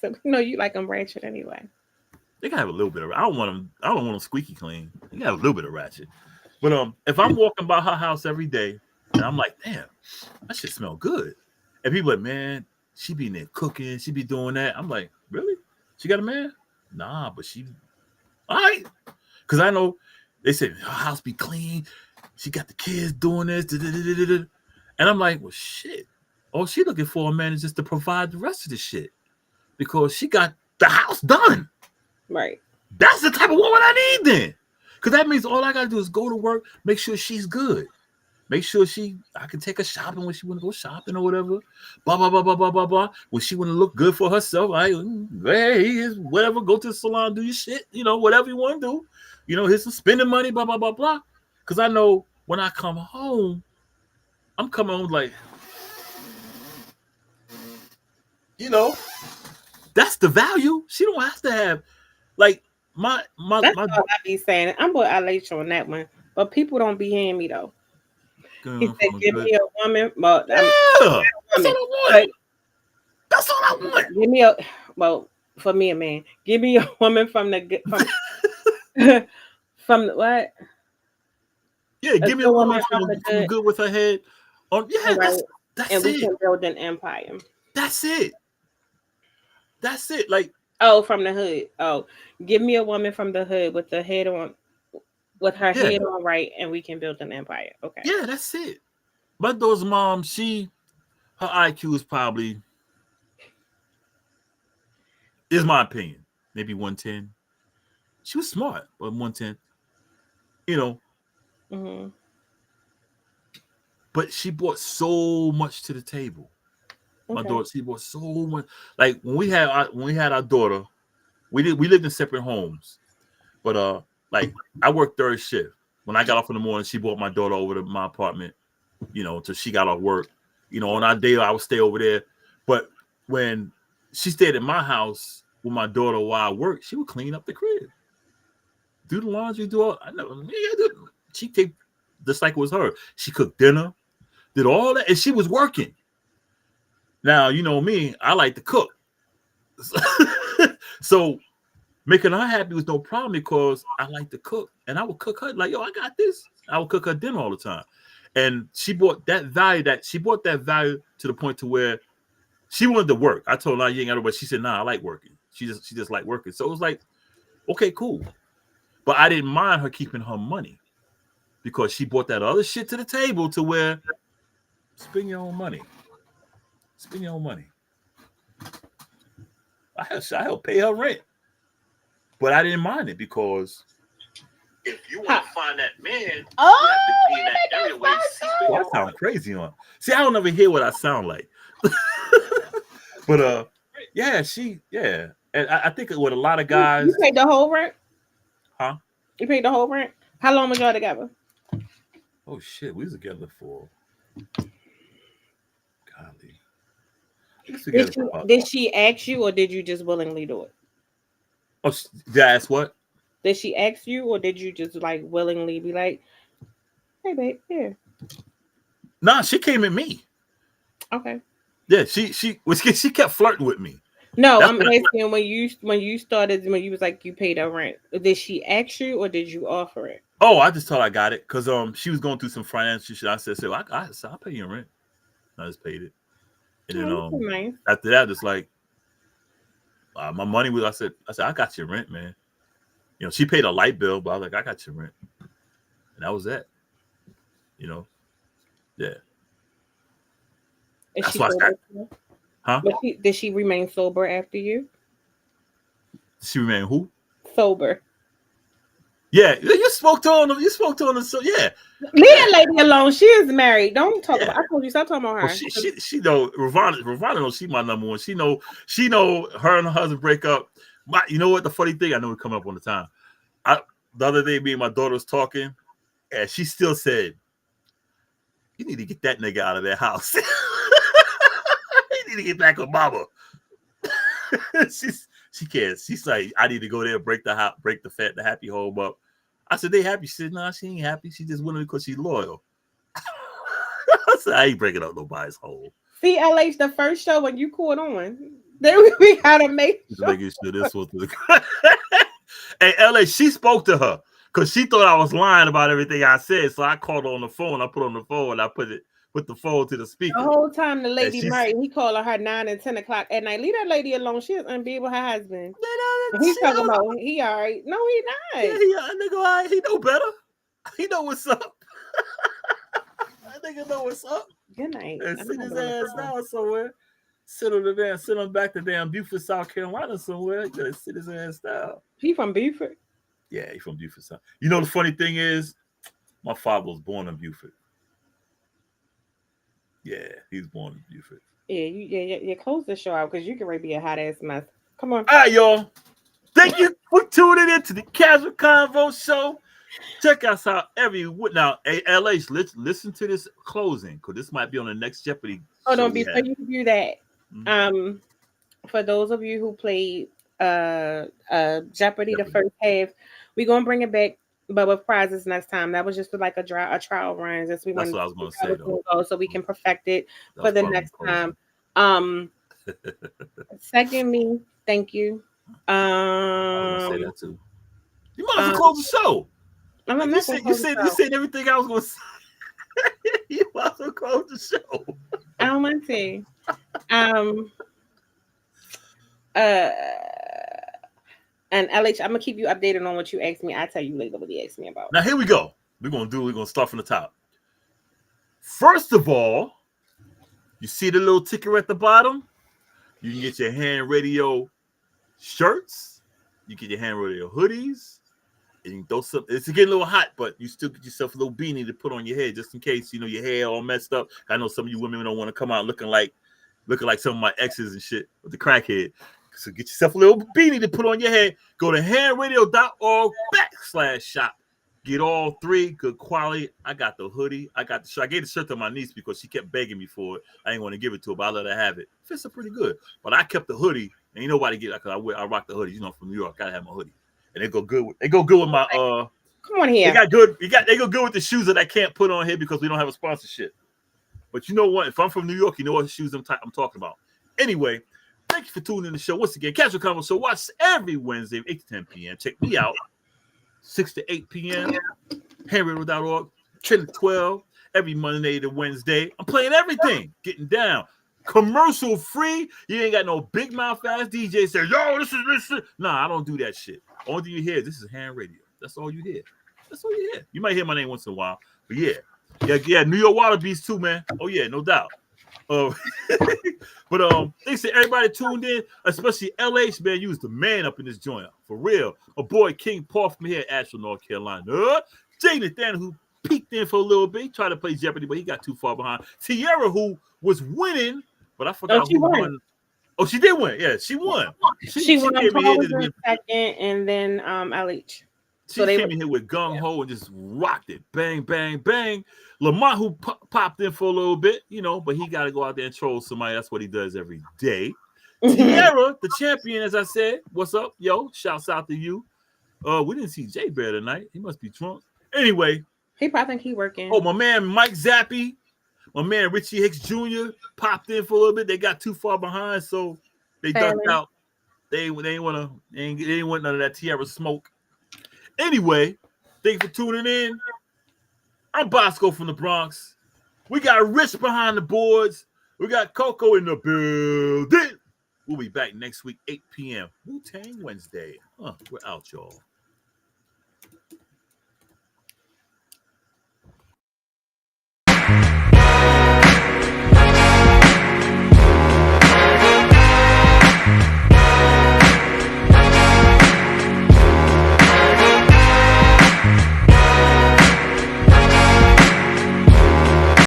So we know you like them ratchet anyway. They gotta have a little bit of. I don't want them. I don't want them squeaky clean. They gotta have a little bit of ratchet. But if I'm walking by her house every day and I'm like, damn, that shit smell good, and people like, man, she be in there cooking, she be doing that. I'm like, really? She got a man? Nah, but she, all right, because I know they said her house be clean. She got the kids doing this, and I'm like, well, shit. All she looking for a man is just to provide the rest of the shit because she got the house done. Right. That's the type of woman I need then. Because that means all I got to do is go to work, make sure she's good. Make sure I can take her shopping when she want to go shopping or whatever. Blah, blah, blah, blah, blah, blah, blah. When she want to look good for herself, hey, whatever, go to the salon, do your shit, whatever you want to do. Here's some spending money, blah, blah, blah, blah. Because I know when I come home, I'm coming home like, you know, that's the value. She don't have to have, like, That's my all I be saying. I'm with LH on that one. But people don't be hearing me though. He girl said, from a "Give good. me a woman." Well, I'm Yeah, that's all woman. I want. But That's all I want. give me a, well, for me a man. Give me a woman from the good from from the, what? Yeah, A give me a good woman woman from the from good. good with her head. All Yeah, right. that's And we it. can build an empire. That's it. That's it. Like, Oh, from the hood. Oh, give me a woman from the hood with the head on, with her yeah, head on right, and we can build an empire. Okay. yeah, that's it. My daughter's mom, her IQ is probably, is my opinion, maybe 110. She was smart, but 110. You know, Hmm. but she brought so much to the table. My Okay. daughter, she brought so much. Like when we had our daughter, we lived in separate homes. But like I worked third shift. When I got off in the morning, she brought my daughter over to my apartment, till she got off work. On our day I would stay over there. But when she stayed at my house with my daughter while I worked, she would clean up the crib, do the laundry, do all. I know. Yeah, she take just like it was her. She cooked dinner, did all that, and she was working. Now you know me, I like to cook, so making her happy was no problem because I like to cook, and I would cook her like, yo, I got this. I would cook her dinner all the time, and she brought that value. To the point to where she wanted to work. I told her you ain't got to work. She said, nah, I like working. She just liked working. So it was like, okay, cool. But I didn't mind her keeping her money because she brought that other shit to the table to where spend your own money. Spend your own money. I helped pay her rent, but I didn't mind it because if you want to find that man, Oh, you have to be in that area where he sees. sound crazy on. See, I don't ever hear what I sound like. But yeah, and I think with a lot of guys, You paid the whole rent. huh? You paid the whole rent. How long was y'all together? Oh shit, we was together for golly. We was Did together she for about. did she ask you or did you just willingly do it? Oh, did I ask what? Did she ask you or did you just like willingly be like, hey babe, here. Nah, she came at me. Okay. Yeah, she kept flirting with me. No, That's I'm what. asking when you was like you paid her rent. Did she ask you or did you offer it? Oh, I just thought I got it because she was going through some financial shit. I said, I'll pay your rent. I just paid it, and then Oh, that's nice. after that, it's like my money was. I said I got your rent, man. You know, she paid a light bill, but I was like, I got your rent, and that was it. You know, yeah. Is That's she why I got, sober? huh? Did she remain sober after you? She remained who? Sober. Yeah, you spoke to her. You spoke to her. So yeah, Leave yeah, that lady alone. She is married. Don't talk yeah. about. I told you stop talking about Oh, her. she know Ravana knows she my number one. She know her and her husband break up. You know what the funny thing? I know we come up on the time. The other day, me and my daughter was talking, and she still said, "You need to get that nigga out of that house. You need to get back with mama." She can't. She's like, I need to go there, break the happy home up. I said, they happy. She said, no, she ain't happy. She just winning because she's loyal. I said, I ain't breaking up nobody's home. CLH, the first show when you caught on, then we gotta make sure. Making sure this was the. Hey, LA, she spoke to her because she thought I was lying about everything I said. So I called her on the phone. I put on the phone and I put the phone to the speaker. The whole time the lady married, he calling her 9 and 10 o'clock at night. Leave that lady alone. She is unbe with her husband. He's talking about he all right. No, he not. Yeah, nigga, he know better. He know what's up. That nigga know what's up. Good night. And sit his ass down somewhere. Sit on back to damn Beaufort, South Carolina somewhere. You gotta sit his ass down. He from Beaufort? Yeah, he from Beaufort, South. You know the funny thing is, my father was born in Beaufort. Yeah, he was born in Beaufort. Yeah. Close the show out because you can really be a hot ass mess. Come on. All right, y'all. Thank you for tuning in to the Casual Convo Show. Check us out every now. Hey, LH, let's listen to this closing because this might be on the next Jeopardy. Hold on, before you do that, for those of you who played Jeopardy the first half, we're gonna bring it back, but with prizes next time. That was just like a trial run. That's what I was gonna say though. So we can perfect it for the next time. Secondly, thank you. I was gonna say that too. You might as well close the show. You said everything I was gonna say. You might as well close the show. I don't want to. And LH, I'm gonna keep you updated on what you asked me. I'll tell you later what he asked me about. Now here we go. We're gonna start from the top. First of all, you see the little ticker at the bottom? You can get your hand radio shirts, you get your hand radio hoodies, and you can throw some. It's getting a little hot, but you still get yourself a little beanie to put on your head just in case your hair all messed up. I know some of you women don't want to come out looking like some of my exes and shit with the crackhead. So get yourself a little beanie to put on your head. Go to handradio.org/shop. Get all three, good quality. I got the hoodie. I got the shirt. I gave the shirt to my niece because she kept begging me for it. I didn't want to give it to her, but I let her have it. Fits her pretty good. But I kept the hoodie. And you nobody get it because I rock the hoodie. From New York. Gotta have my hoodie. And they go good with my Come on here. They go good with the shoes that I can't put on here because we don't have a sponsorship. But you know what? If I'm from New York, you know what shoes I'm talking about. Anyway, thank you for tuning in the show. Once again, Casual Convo Show. Watch every Wednesday, 8 to 10 p.m. Check me out, 6 to 8 p.m. Handwritten.org, 10 to 12, every Monday to Wednesday. I'm playing everything, getting down. Commercial free. You ain't got no big mouth ass DJ say, yo, this is. Nah, I don't do that shit. Only thing you hear, this is hand radio. That's all you hear. You might hear my name once in a while, but yeah, New York Water Beast too, man. Oh yeah, no doubt. But they say everybody tuned in, especially LH, man. You was the man up in this joint, for real. My boy King Paul from here, Asheville, North Carolina. Jay Nathaniel, who peeked in for a little bit. He tried to play Jeopardy, but he got too far behind. Tierra, who was winning, but I forgot she who won. won. Oh, she did win. Yeah, she won. She won. came in Paul here was in second, and then LH. She came in here with gung ho and just rocked it. Bang, bang, bang. Lamont, who popped in for a little bit, you know, but he got to go out there and troll somebody. That's what he does every day. Tierra, the champion, as I said, what's up, yo? Shouts out to you. We didn't see Jay Bear tonight. He must be drunk. Anyway, he probably think he working. Oh, my man Mike Zappi, my man Richie Hicks Jr. popped in for a little bit. They got too far behind, so they ducked out. They ain't want none of that Tierra smoke. Anyway, thank you for tuning in. I'm Boscoe from the Bronx. We got Rich behind the boards. We got Coco in the building. We'll be back next week, 8 p.m. Wu-Tang Wednesday. We're out, y'all.